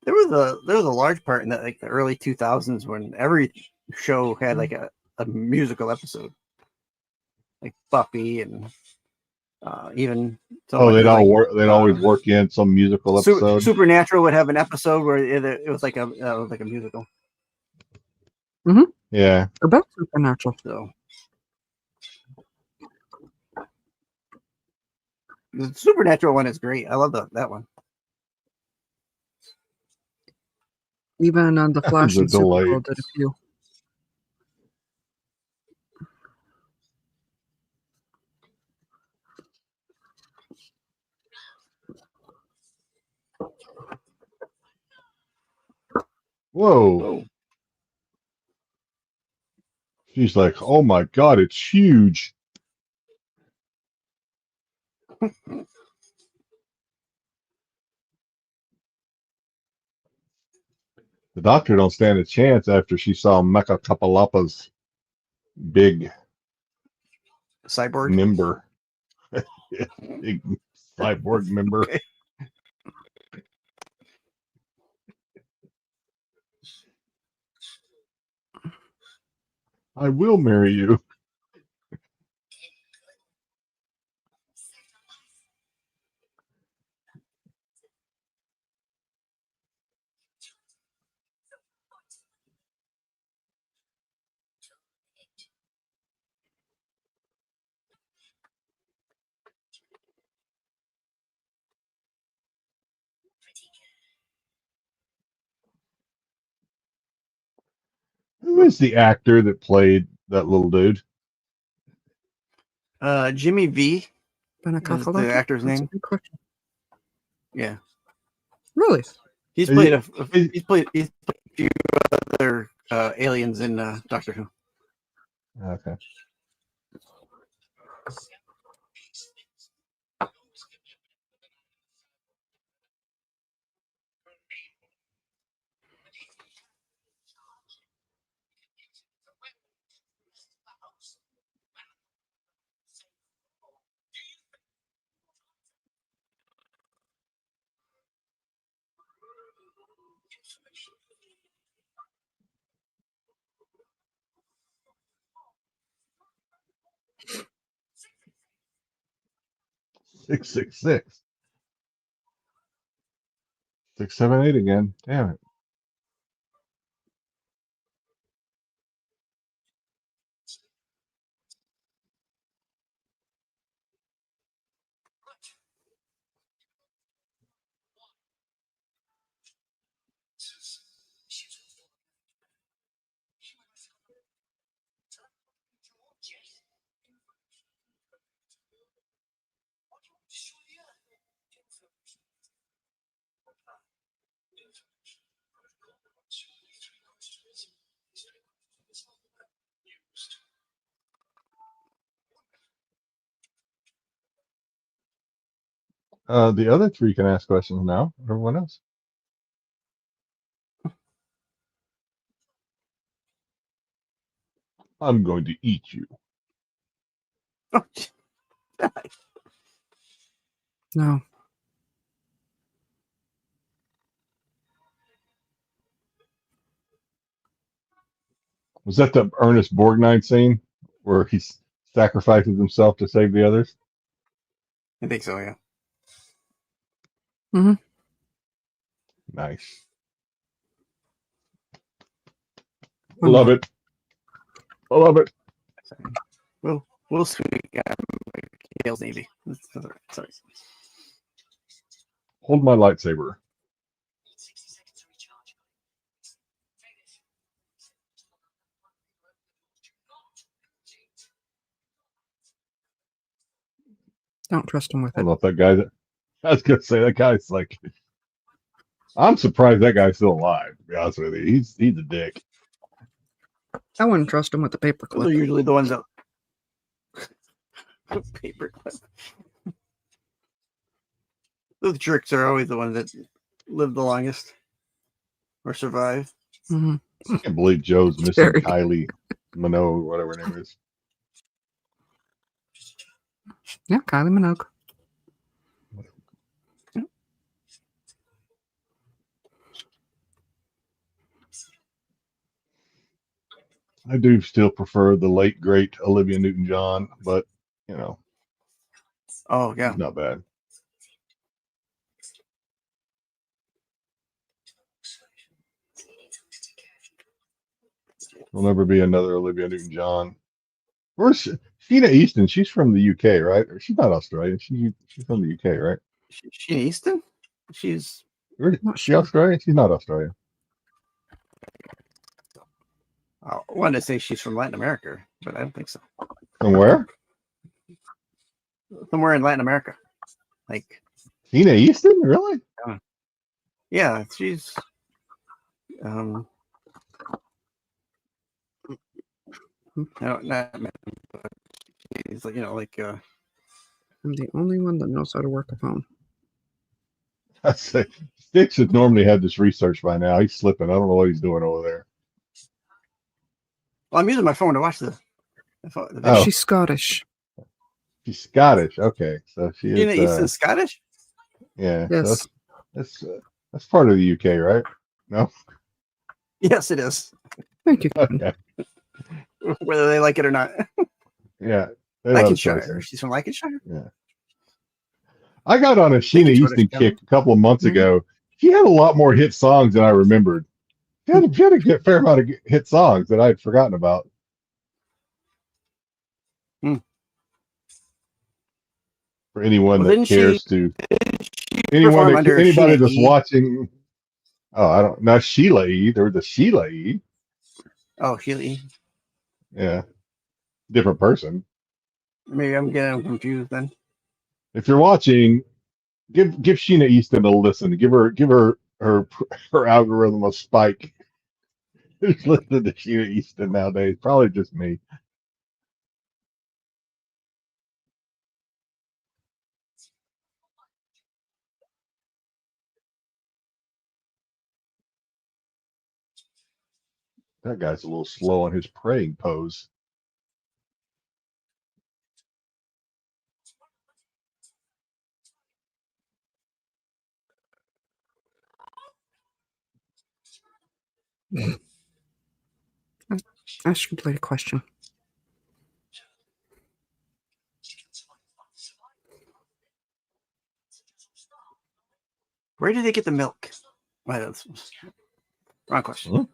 There was a large part in that like the early 2000s when every show had like a musical episode, like Buffy and even they'd always work in some musical episode. Supernatural would have an episode where it was like a musical. Yeah, about Supernatural. So the Supernatural one is great. I love that one. Even on the Flash and Supergirl did a few. Whoa. She's like, oh my God, it's huge. The Doctor don't stand a chance after she saw Mecha Kapalapa's big cyborg member. Big cyborg member. Okay. I will marry you. Who is the actor that played that little dude? Jimmy V. Is the actor's name. A good question. Yeah. Really? He's played a few other aliens in Doctor Who. Okay. Six, 6, 7, 8 again. Damn it. The other three can ask questions now. Everyone else. I'm going to eat you. Oh, No. Was that the Ernest Borgnine scene where he sacrifices himself to save the others? I think so, yeah. Mm-hmm. Nice. One Love more. it. I love it. We'll speak. Hale's Navy. Sorry. Hold my lightsaber. Don't trust him with I don't it. know if that guy. I was gonna say that guy's like. I'm surprised that guy's still alive. To be honest with you, he's a dick. I wouldn't trust him with the Those are paperclip. usually the ones that paperclip. Those jerks are always the ones that live the longest or survive. Mm-hmm. I can't believe Joe's missing Very. Kylie Minogue, whatever her name is. Yeah, Kylie Minogue. I do still prefer the late great Olivia Newton-John, but you know, Oh yeah. she's not bad. There'll never be another Olivia Newton-John. Where's Sheena Easton? She's from the UK, right? Or she's not Australian. She's from the UK, right? Sheena Easton? She's Or, Not she sure. Australian? She's not Australian. I wanted to say she's from Latin America, but I don't think so. From where? Somewhere in Latin America. Like Sheena Easton? Really? yeah, she's no, not but she's like I'm the only one that knows how to work a phone. I say Sticks should normally have this research by now. He's slipping. I don't know what he's doing over there. well, I'm using my phone to watch the video. Oh. She's Scottish. She's Scottish. Okay, so she is. Sheena Easton's Scottish? Yeah. Yes. So that's part of the UK, right? No. Yes, it is. Thank you, Kevin. Okay. Whether they like it or not. Yeah. They let us Lancashire. listen. She's from Lancashire? Yeah. I got on a Sheena you, Easton Kevin. kick a couple of months Mhm. ago. She had a lot more hit songs than I remembered. She had a good fair amount of hit songs that I had forgotten about. For anyone Well, that didn't cares she anyone perform under anybody Sheena that's E? watching. Oh, I don't. Not Sheila E. There was a Sheila E. Oh, Sheila E. Yeah, different person. Maybe I'm getting confused then. If you're watching, give Sheena Easton a listen. Give her algorithm a spike. Who's listening to Sheena Easton nowadays? Probably just me. That guy's a little slow on his praying pose. Ask you a question. Where did they get the milk? Why, that's wrong question.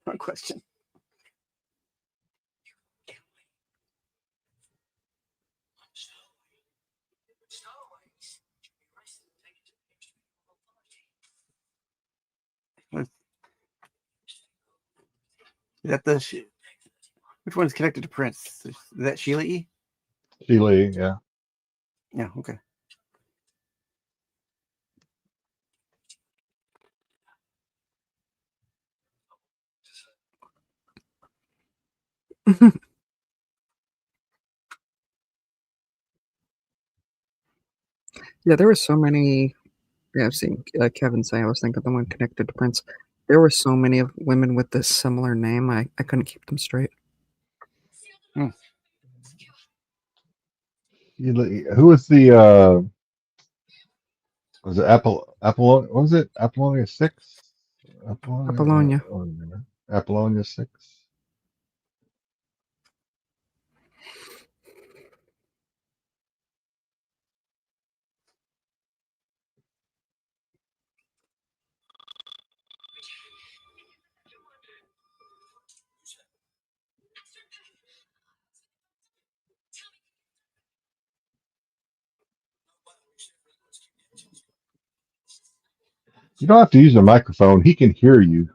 Wrong question. Is that which one's connected to Prince? Is that Sheila E? Sheila E. Yeah. Yeah, okay. Yeah, there were so many. Yeah, I've seen Kevin say. I was thinking the one connected to Prince. There were so many of women with this similar name. I couldn't keep them straight. Who was the was it Apple what was it Apollonia 6? Apollonia. Apollonia 6. You don't have to use a microphone. He can hear you.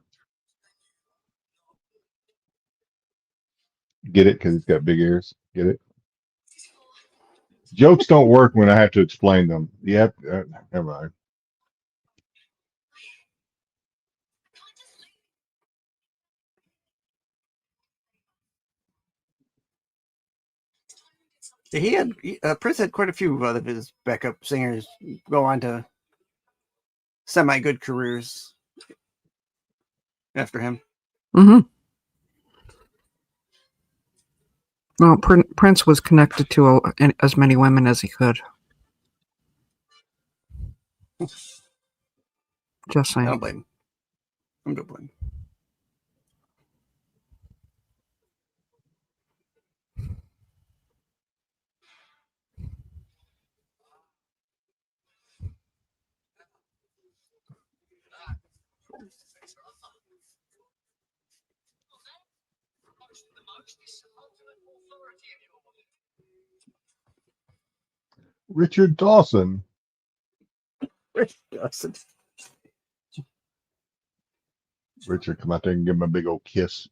Get it? Because he's got big ears. Get it? Jokes don't work when I have to explain them. Yep. Never mind. Prince had quite a few of his backup singers go on to semi-good careers after him. Mm-hmm. Well, Prince was connected to as many women as he could. Just I saying. don't blame him. I'm don't blame him. Richard Dawson. Richard, come out there and give him a big old kiss.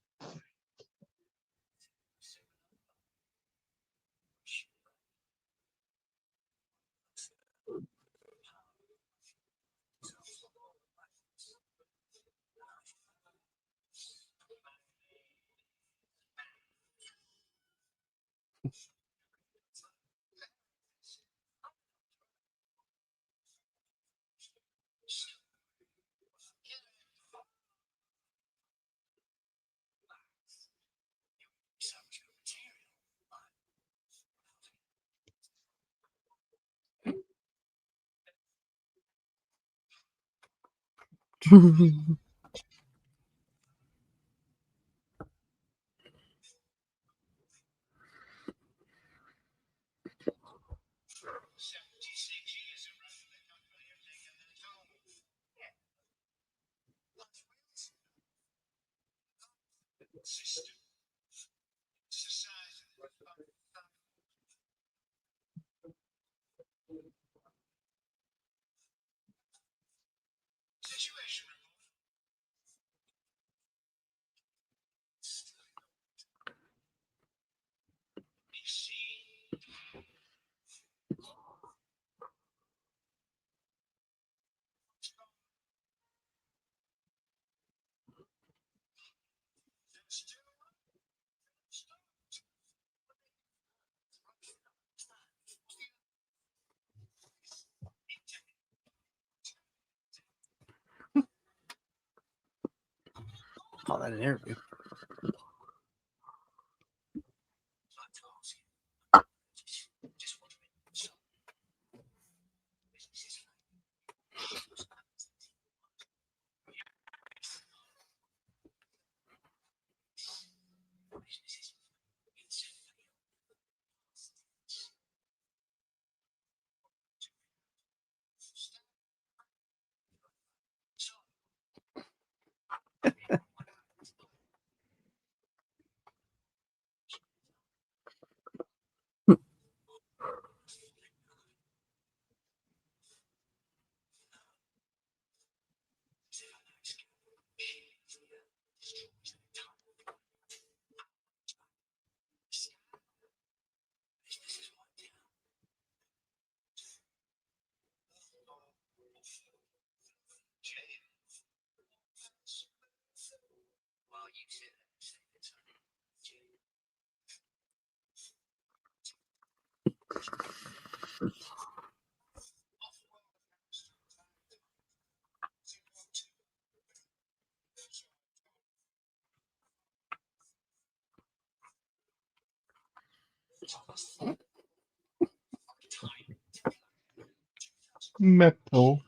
Call that an interview. Metal.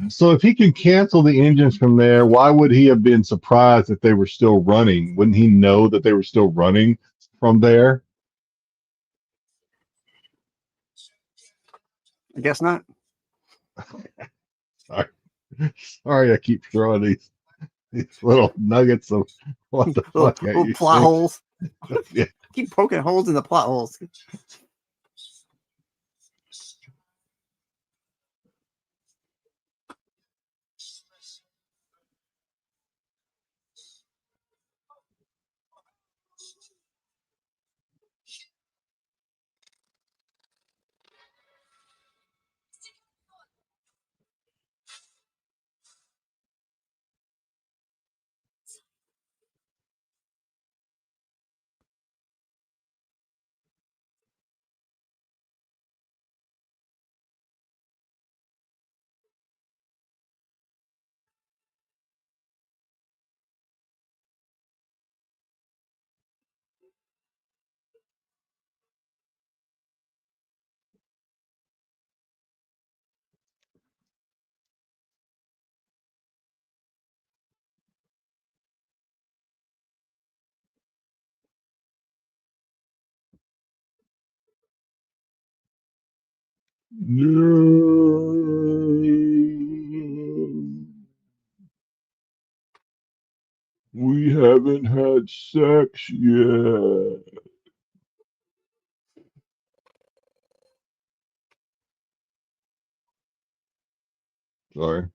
So if he can cancel the engines from there, why would he have been surprised that they were still running? Wouldn't he know that they were still running from there? I guess not. Sorry, sorry, I keep throwing these little nuggets of what the Little, fuck at little you. plot holes. Yeah. Keep poking holes in the plot holes. No. We haven't had sex yet. Sorry.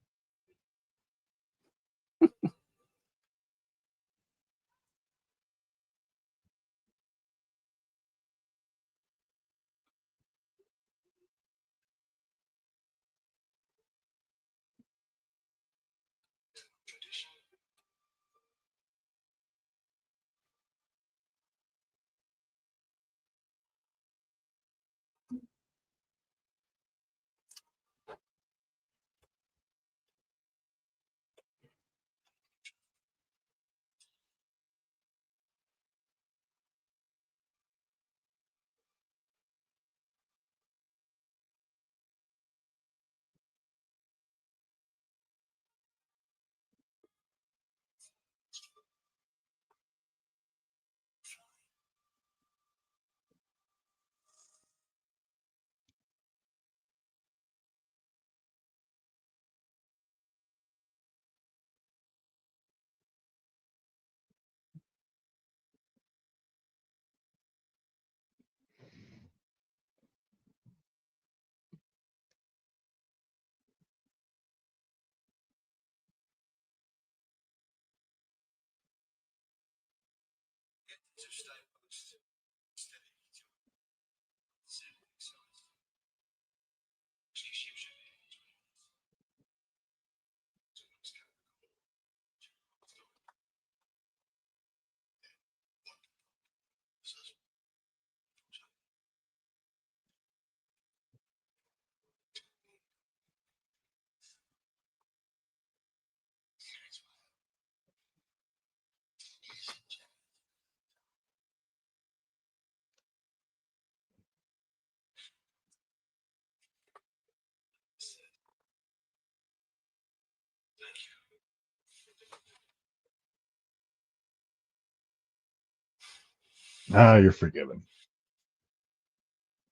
Ah, you're forgiven.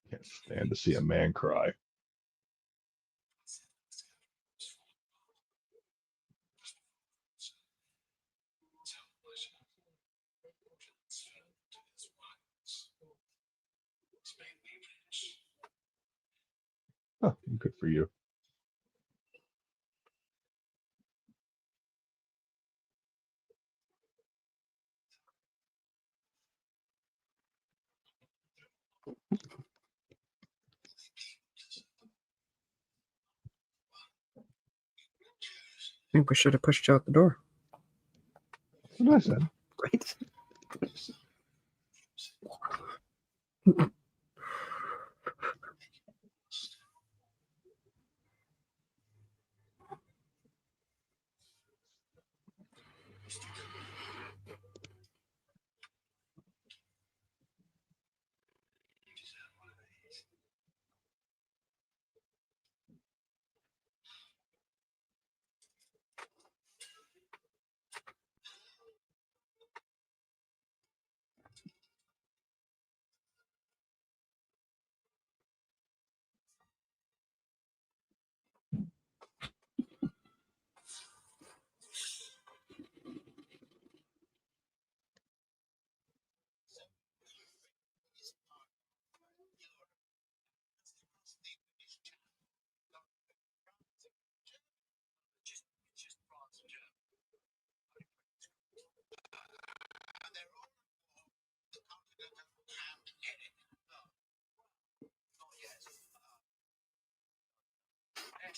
Can't stand to see a man cry. Oh, good for you. think we should have pushed you out the door. That's what I said. Right?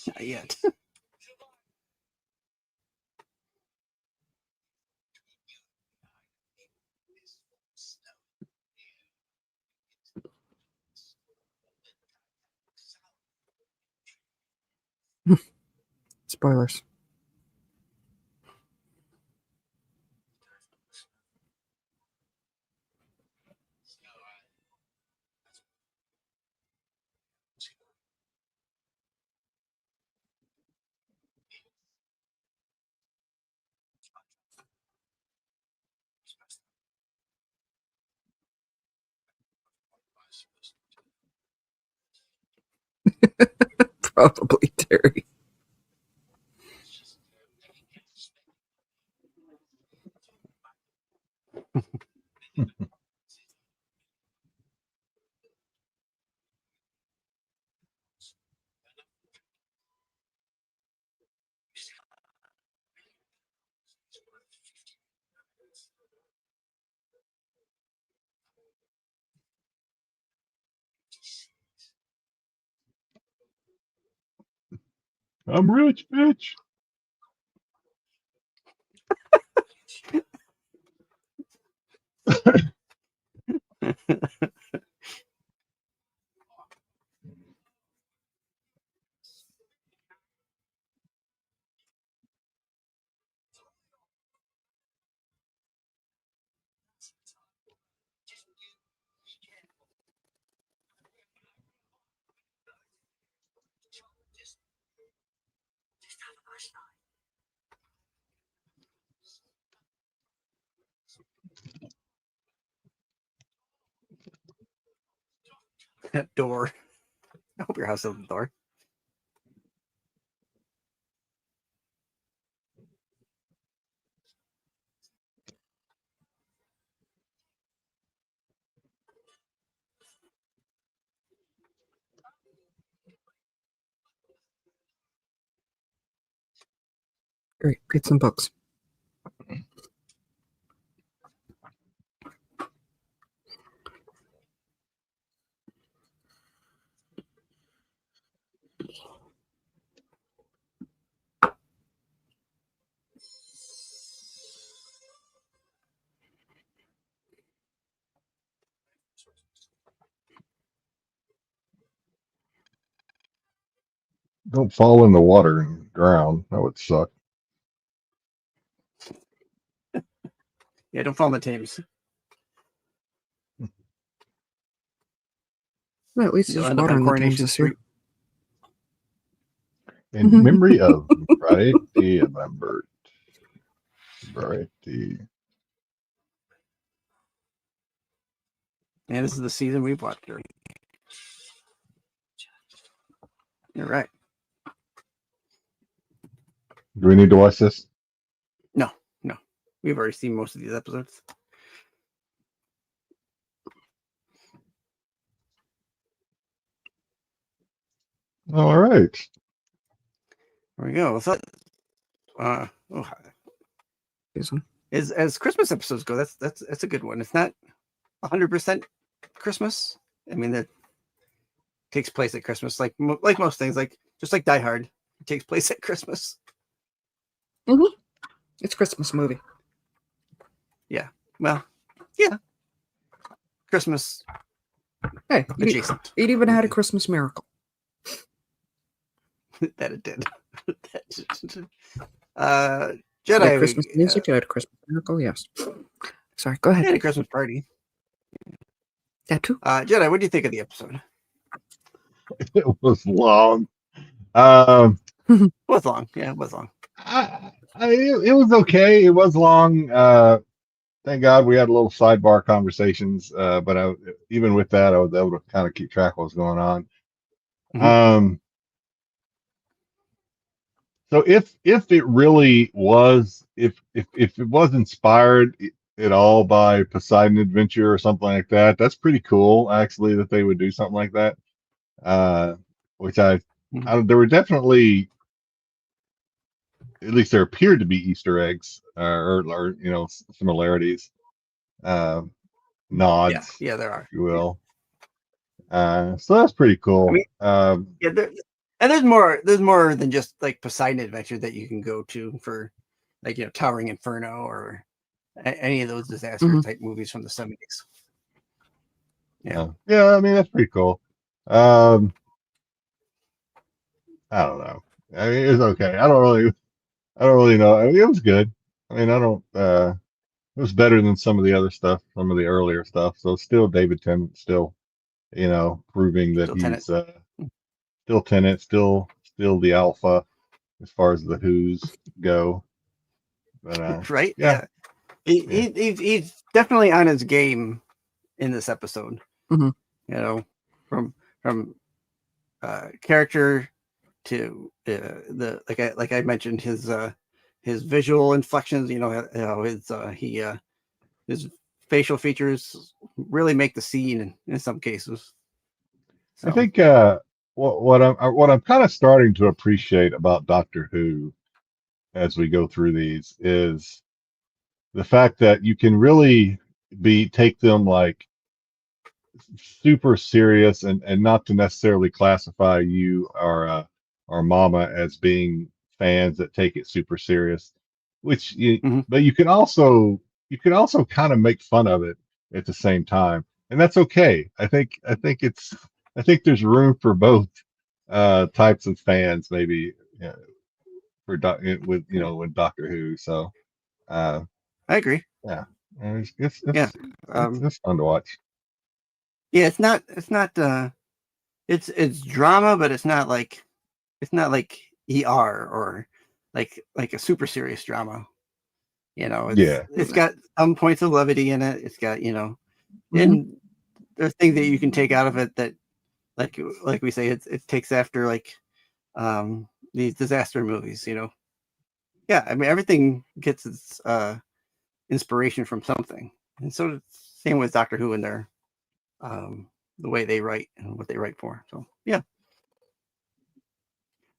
Not yet. Spoilers. Probably, Terry. I'm rich, bitch. That door. I hope your house has a door. Great. Read some books. Don't fall in the water and drown. That would suck. Yeah, don't fall in the Thames. Well, at least You'll there's end up water on in the Coronation Thames this year. Street. In memory of Variety Lambert. Variety. Yeah, this is the season we've watched her. You're right. Do we need to watch this? No. We've already seen most of these episodes. All right. There we go. So, Season. as Christmas episodes go, that's a good one. It's not 100% Christmas. I mean, that takes place at Christmas, like most things, like just like Die Hard, it takes place at Christmas. Mm-hmm. It's a Christmas movie. Yeah. Well, yeah. Christmas Hey, adjacent. it even had a Christmas miracle. That it did. It Jedi. had Christmas music. It had a Christmas miracle. Yes. Sorry. Go ahead. Had a Christmas party. That too. Jedi, what do you think of the episode? It was long. It was long. Yeah, it was long. It was okay. It was long. Thank God we had a little sidebar conversations. But even with that, I was able to kind of keep track of what's going on. Mhm. So if it really was, if it was inspired at all by Poseidon Adventure or something like that, that's pretty cool actually that they would do something like that. Which Mhm. there were definitely, at least there appeared to be Easter eggs or similarities, uh, nods, Yeah, there are. if you will. So that's pretty I cool. mean, yeah, and there's more than just like Poseidon Adventure that you can go to for, like, Towering Inferno or any of those disaster type movies from the 70s. Yeah. Yeah, I mean that's pretty cool. Um, I don't know. I mean, it's okay. I don't really know. I mean, it was good. I mean, I don't. It was better than some of the other stuff, some of the earlier stuff. So still, David Tennant, still, proving that Still Tenet. he's still Tennant, still the alpha as far as the Who's go. But Right? yeah, Yeah. yeah. He's definitely on his game in this episode. Mm-hmm. From character to like I mentioned, his visual inflections. His facial features really make the scene in some cases. I So. think what I'm kind of starting to appreciate about Doctor Who as we go through these is the fact that you can really take them like super serious and not to necessarily classify you or mama as being fans that take it super serious, Mhm. but you can also kind of make fun of it at the same time, and that's okay. I think there's room for both types of fans, maybe, for with Doctor Who. So uh I agree. yeah, and it's Yeah. it's fun to watch. Yeah, it's drama, but it's not like ER or like a super serious drama. Yeah. It's got some points of levity in it. It's got, Mm-hmm. and there's things that you can take out of it that, like we say, it takes after, like, these disaster movies. Yeah, I mean, everything gets its inspiration from something, and so same with Doctor Who and their the way they write and what they write for. So yeah.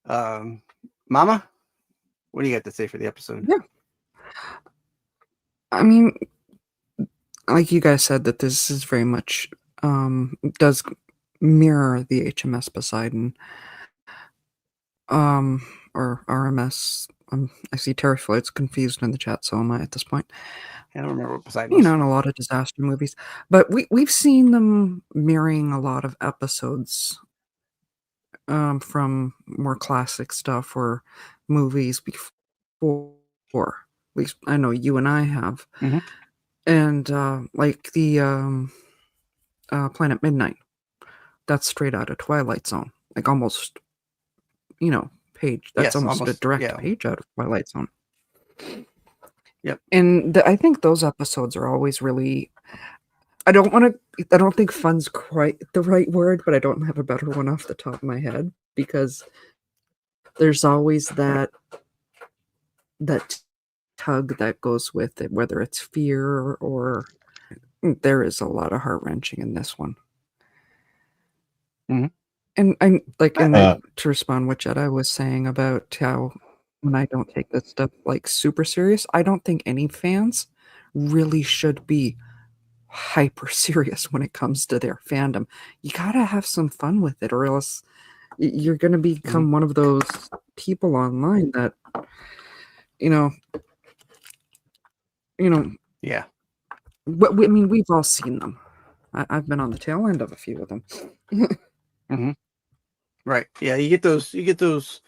um Mama, what do you got to say for the episode? Yeah. I mean, like you guys said, that this is very much does mirror the HMS Poseidon, or RMS. I see Terry Floyd's confused in the chat, so am I at this point. I don't remember what Poseidon was. In a lot of disaster movies, but we've seen them mirroring a lot of episodes from more classic stuff or movies before. At least I know you and I have. Mhm. And like the Planet Midnight, that's straight out of Twilight Zone. Like almost, page. That's Yes, almost a almost. direct Yeah. page out of Twilight Zone. Yep. And I think those episodes are always really. I don't think fun's quite the right word, but I don't have a better one off the top of my head, because there's always that tug that goes with it, whether it's fear or there is a lot of heart wrenching in this one. Mhm. And I'm like, and Uh, to respond what Jedi was saying about how when I don't take this stuff like super serious, I don't think any fans really should be hyper serious when it comes to their fandom. You gotta have some fun with it, or else you're gonna Mhm. become one of those people online that you know, Yeah. I mean, we've all seen them. I've been on the tail end of a few of them. Mm-hmm. Right. Yeah, you get those,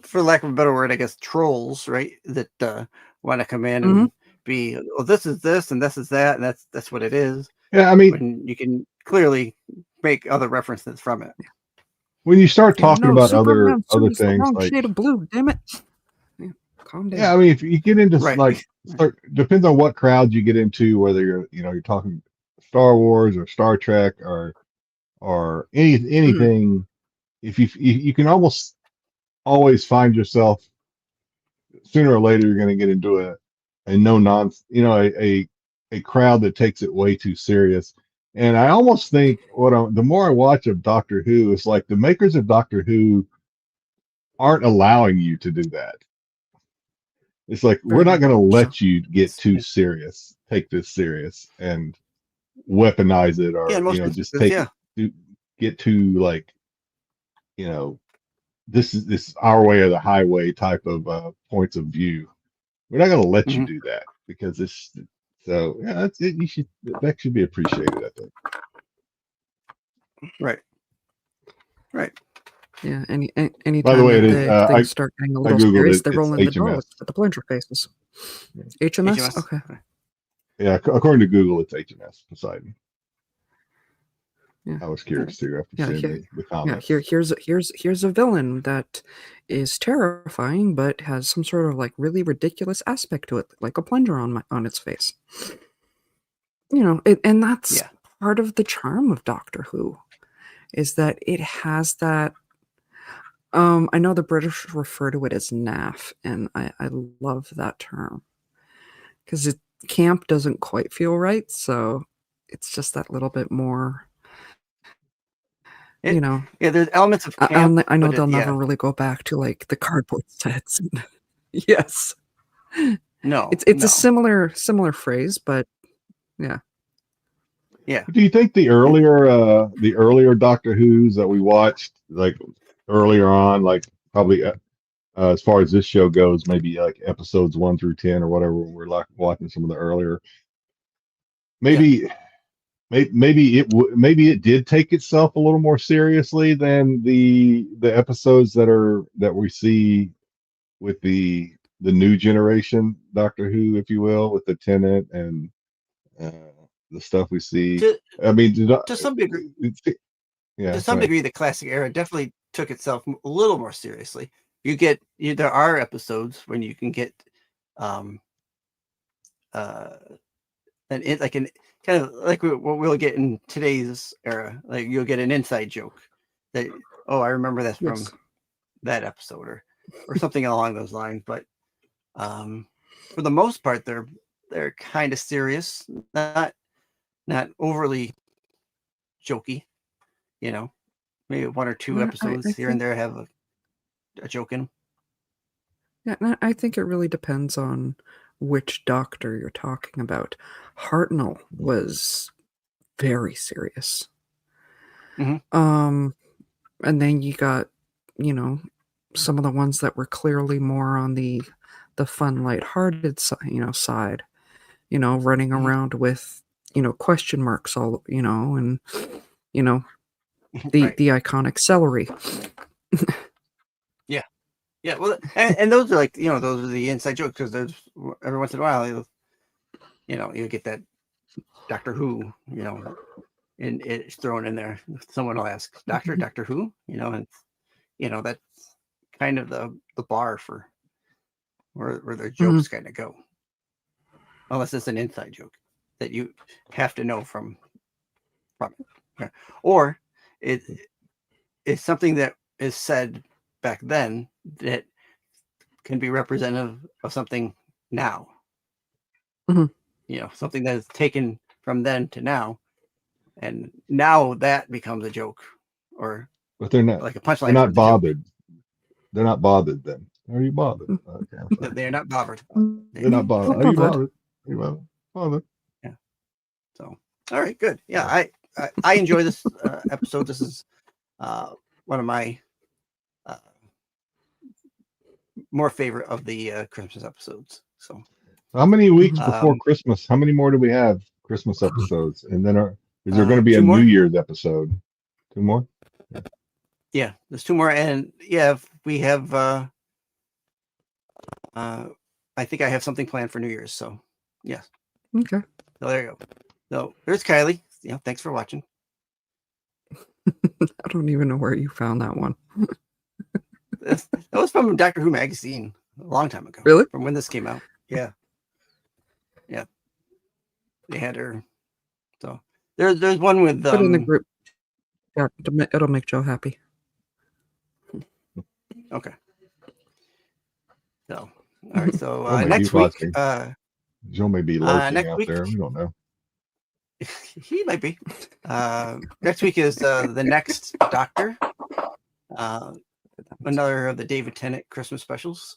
for lack of a better word, I guess, trolls, right? That want to come in and be, oh, this is this and this is that, and that's what it is. Yeah, I mean, When you can clearly make other references from it. when you start talking no, about other Superman suit is the things wrong like, shade of blue. Damn it! Yeah, calm down. yeah, I mean, if you get into Right. like, depends on what crowd you get into, whether you're talking Star Wars or Star Trek or anything. If you can almost always find yourself sooner or later you're going to get into a no nonsense, a crowd that takes it way too serious. And I almost think the more I watch of Doctor Who, it's like the makers of Doctor Who aren't allowing you to do that. It's like, we're not going to let you get too serious, take this serious and weaponize it, Yeah, or, in most just instances, take yeah. it, get too like, this is our way or the highway type of points of view. We're not going to let you do that because it's so, yeah, that's it. That should be appreciated, I think. Right. Yeah, By the anytime way, it that is. things start getting a I little googled serious, it. they It's roll in the door HMS. with the plunger faces. Yeah. HMS? HMS? Okay. Yeah, according to Google, it's HMS Poseidon. Yeah. I was curious too after Yeah, seeing the comments. here's a villain that is terrifying, but has some sort of like really ridiculous aspect to it, like a plunger on its face. And that's part of the charm of Doctor Who, is that it has that. I know the British refer to it as naff, and I love that term because camp doesn't quite feel right, so it's just that little bit more. Yeah, there's elements of camp. I know they'll never really go back to like the cardboard sets. Yes. No, it's a similar phrase, but yeah. Yeah. Do you think the earlier Doctor Who's that we watched, like earlier on, like probably as far as this show goes, maybe like episodes 1 through 10 or whatever, when we're like watching some of the earlier, maybe maybe it did take itself a little more seriously than the episodes that we see with the new generation Doctor Who, if you will, with the Tennant and the stuff we see. I mean, to some degree, yeah, to some degree, the classic era definitely took itself a little more seriously. There are episodes when you can get, like an kind of like what we'll get in today's era. Like you'll get an inside joke that, oh, I remember that from that episode or something along those lines. But for the most part, they're kind of serious, not overly jokey. Maybe 1 or 2 episodes here and there have a joke in. Yeah, and I think it really depends on which Doctor you're talking about. Hartnell was very serious. And then you got, some of the ones that were clearly more on the fun, lighthearted side, running around with, question marks all, and, the iconic celery. Yeah, well, and those are like, those are the inside jokes, because there's every once in a while, you get that Doctor Who, and it's thrown in there. Someone will ask, Doctor Who, and that's kind of the bar for where their jokes kind of go, unless it's an inside joke that you have to know from it, or it's something that is said back then that can be representative of something now. Something that is taken from then to now, and now that becomes a joke, but they're not like a punchline. They're not bothered. They're not bothered then. Are you bothered? Okay, they're not bothered. They're not bothered. Are you bothered? Are you bothered? Yeah. So, all right, good. Yeah, I enjoy this episode. This is one of my more favorite of the Christmas episodes. So How many weeks before Um, Christmas? How many more do we have Christmas episodes? And then is there going to be a 2 more. New Year's episode? 2 more? Yeah, there's 2 more, and yeah, we have. I think I have something planned for New Year's. So yes. Okay. So there you go. So there's Kylie. Thanks for watching. I don't even know where you found that one. That was from Doctor Who magazine a long time ago. Really? From when this came out. Yeah. Yeah. They had her. So there's one with Put it in the group. Yeah, it'll make Joe happy. Okay. So all right. So Joe may next be week. watching. Joe may be lurking Next out week, there. We don't know. he might be. Next week is the next Doctor. Another of the David Tennant Christmas specials.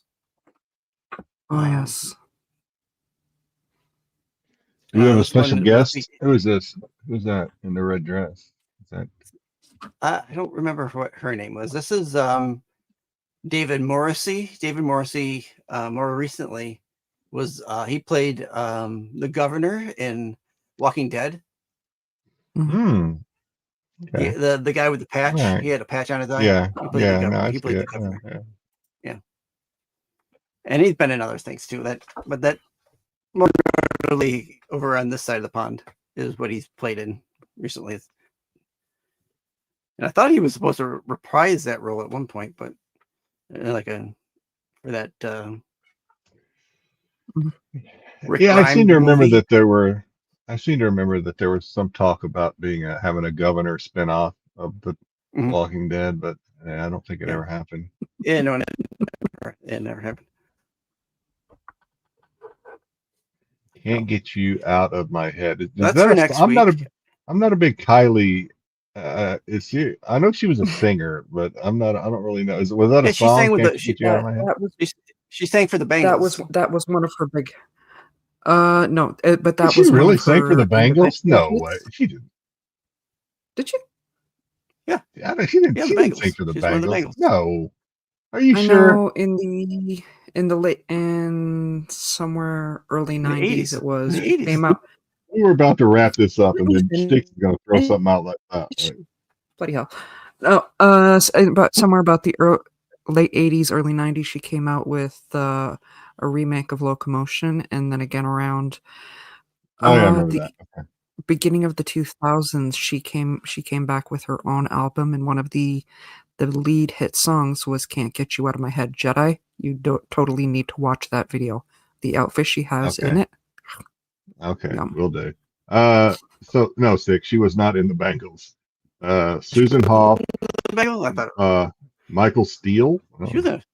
Oh yes. Do we have a this special one guest? Who is this? Who's that in the red dress? Is that? I don't remember what her name was. This is David Morrissey. David Morrissey, more recently, was he played the governor in Walking Dead. Hmm. Okay. The guy with the patch. Right. He had a patch on his eye. Yeah. He played the governor. No, he played the it. governor. Yeah. And he's been in other things too. But that more really over on this side of the pond is what he's played in recently. And I thought he was supposed to reprise that role at one point, but for that. Rick Yeah, I Grimes seem to remember movie. that there were. I seem to remember that there was some talk about being having a governor spinoff of the Walking Dead, but I don't think it ever happened. Yeah, no, it never happened. Can't get you out of my head. That's for next week. I'm not a big Kylie. Is she? I know she was a singer, but I'm not. I don't really know. Was that a song? Can't get you out of my head? She sang for the Bangles. That was one of her big. No, but that Did was she really one of her sing for the Bangles? No way, she didn't. Did she? Yeah, she didn't. She didn't sing for the Bangles. No, are you sure? Know in the late and somewhere early 90s it was. It came out. We were about to wrap this up, and then Sticks is going to throw something out like that. Like, bloody hell! Oh, but somewhere about the late 80s, early 90s, she came out with a remake of Locomotion, and then again around the beginning of the 2000s, she came back with her own album, and one of the lead hit songs was "Can't Get You Out of My Head." Jedi, you totally need to watch that video. The outfit she has in it. Okay, will do. So no, Sticks, she was not in the Bangles. Susan Hoff, Michael Steele,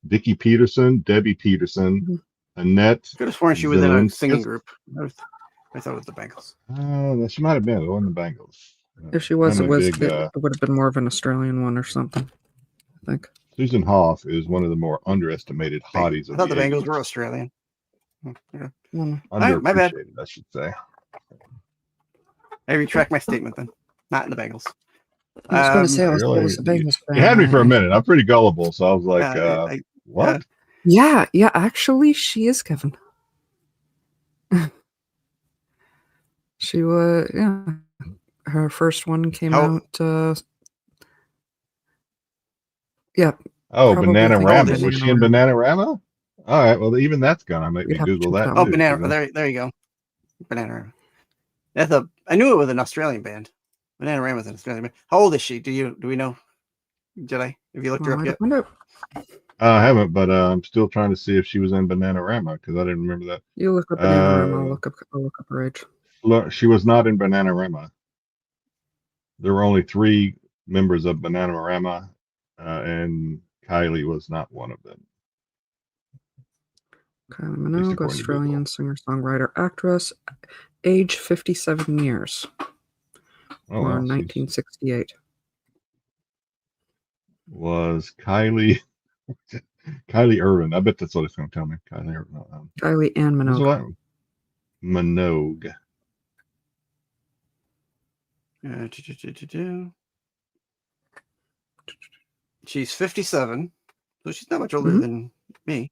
Dickie Peterson, Debbie Peterson, Annette. Could have sworn she was in a singing group. I thought it was the Bangles. She might have been. It wasn't the Bangles. If she was, it would have been more of an Australian one or something, I think. Susan Hoff is one of the more underestimated hotties of I thought the Bangles were Australian. Yeah. Underappreciated, I should say. I retract my statement then. Not in the Bangles. I was going to say it was the Bangles. You had me for a minute. I'm pretty gullible, so I was like, what? Yeah, actually, she is Kevin. She was, her first one came out. Yeah. Oh, Bananarama. Was she in Bananarama? All right. Well, even that's gonna make me Google that. Oh, Bananarama. There you go. Bananarama. I knew it was an Australian band. Bananarama is an Australian band. How old is she? Do we know? Have you looked her up yet? I haven't, but I'm still trying to see if she was in Bananarama because I didn't remember that. You look up Bananarama. I'll look up her age. She was not in Bananarama. There were only 3 members of Bananarama, and Kylie was not one of them. Kylie Minogue, Australian singer-songwriter, actress, age 57 years. Born 1968. Was Kylie Irvin? I bet that's what it's going to tell me. Kylie Irvin. Kylie Ann Minogue. Minogue. She's 57, so she's not much older than me.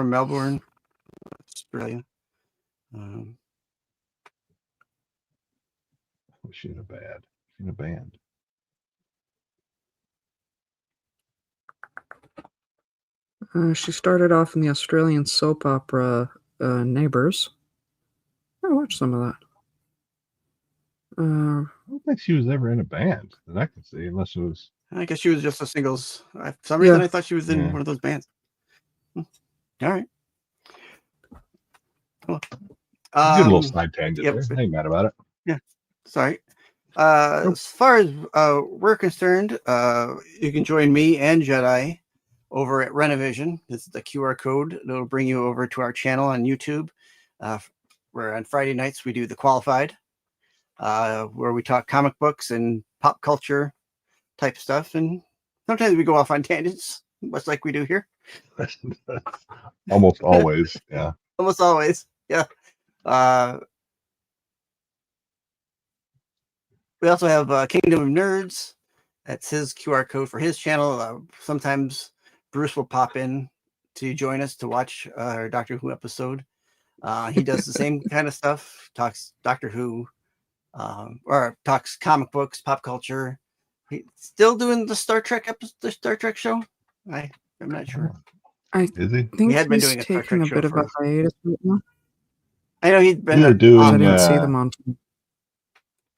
from Melbourne, Australia. She's in a band. She started off in the Australian soap opera Neighbours. I watched some of that. I don't think she was ever in a band that I can see, unless it was. I guess she was just a singles. For some reason, Yeah. I thought she was in one of those bands. All right. Cool. Good little side tangent there. I ain't mad about it. Yeah. Sorry. As far as we're concerned, you can join me and Jedi over at Renovision. This is the QR code that'll bring you over to our channel on YouTube. Where on Friday nights we do The Qualified, where we talk comic books and pop culture type stuff, and sometimes we go off on tangents, much like we do here. Almost always, yeah. Almost always, yeah. We also have Kingdom of Nerds. That's his QR code for his channel. Sometimes Bruce will pop in to join us to watch our Doctor Who episode. He does the same kind of stuff, talks Doctor Who, or talks comic books, pop culture. He's still doing the Star Trek show. I'm not sure. I Is he? think had been he's doing a Star taking Trek a show bit of a for- hiatus right now. I know he'd been. We're doing. I didn't see them on.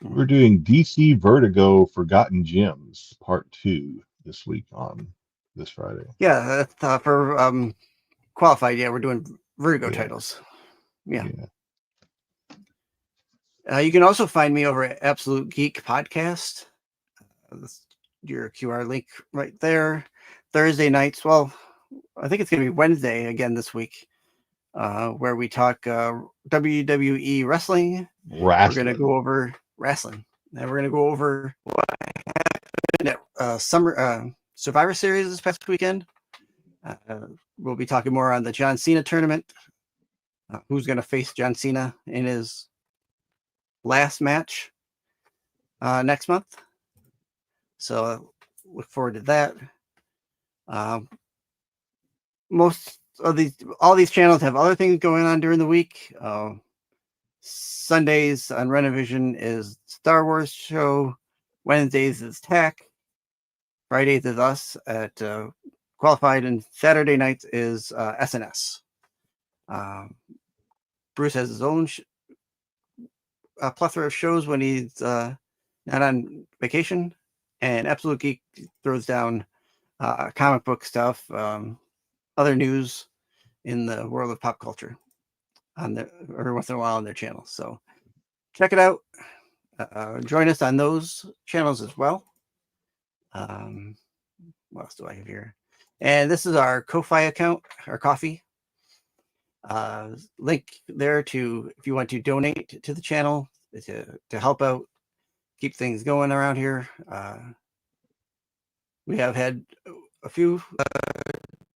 We're doing DC Vertigo Forgotten Gems Part 2 this week on this Friday. Yeah, for Qualified. Yeah, we're doing Vertigo titles. Yeah. You can also find me over at Absolute Geek Podcast. Your QR link right there. Thursday nights. Well, I think it's going to be Wednesday again this week, where we talk WWE wrestling. We're going to go over wrestling. And we're going to go over what happened at Summer Survivor Series this past weekend. We'll be talking more on the John Cena tournament. Who's going to face John Cena in his last match next month? So look forward to that. All these channels have other things going on during the week. Sundays on Renovision is Star Wars show. Wednesdays is Tech. Fridays is us at Qualified, and Saturday nights is SNS. Bruce has his own plethora of shows when he's not on vacation, and Absolute Geek throws down comic book stuff, other news in the world of pop culture every once in a while on their channel. So check it out. Join us on those channels as well. What else do I have here? And this is our Ko-Fi account, our coffee. Link there to if you want to donate to the channel to help out, keep things going around here. We have had a few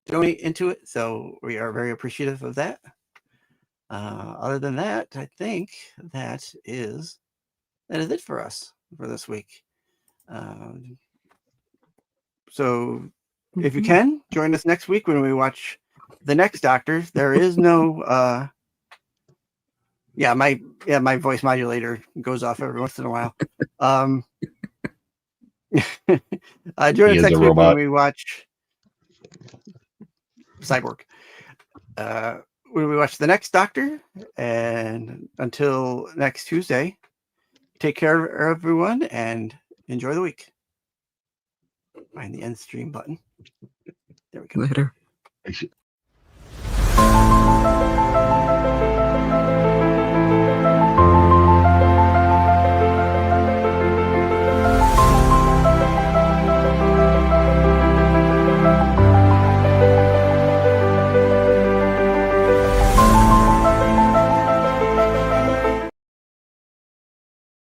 donate into it, so we are very appreciative of that. Other than that, I think that is it for us for this week. So if you can, join us next week when we watch the next Doctor. There is no my voice modulator goes off every once in a while. Join us next week when we watch Cyborg. When we watch the next Doctor, and until next Tuesday, take care, everyone, and enjoy the week. Find the end stream button. There we go. Later.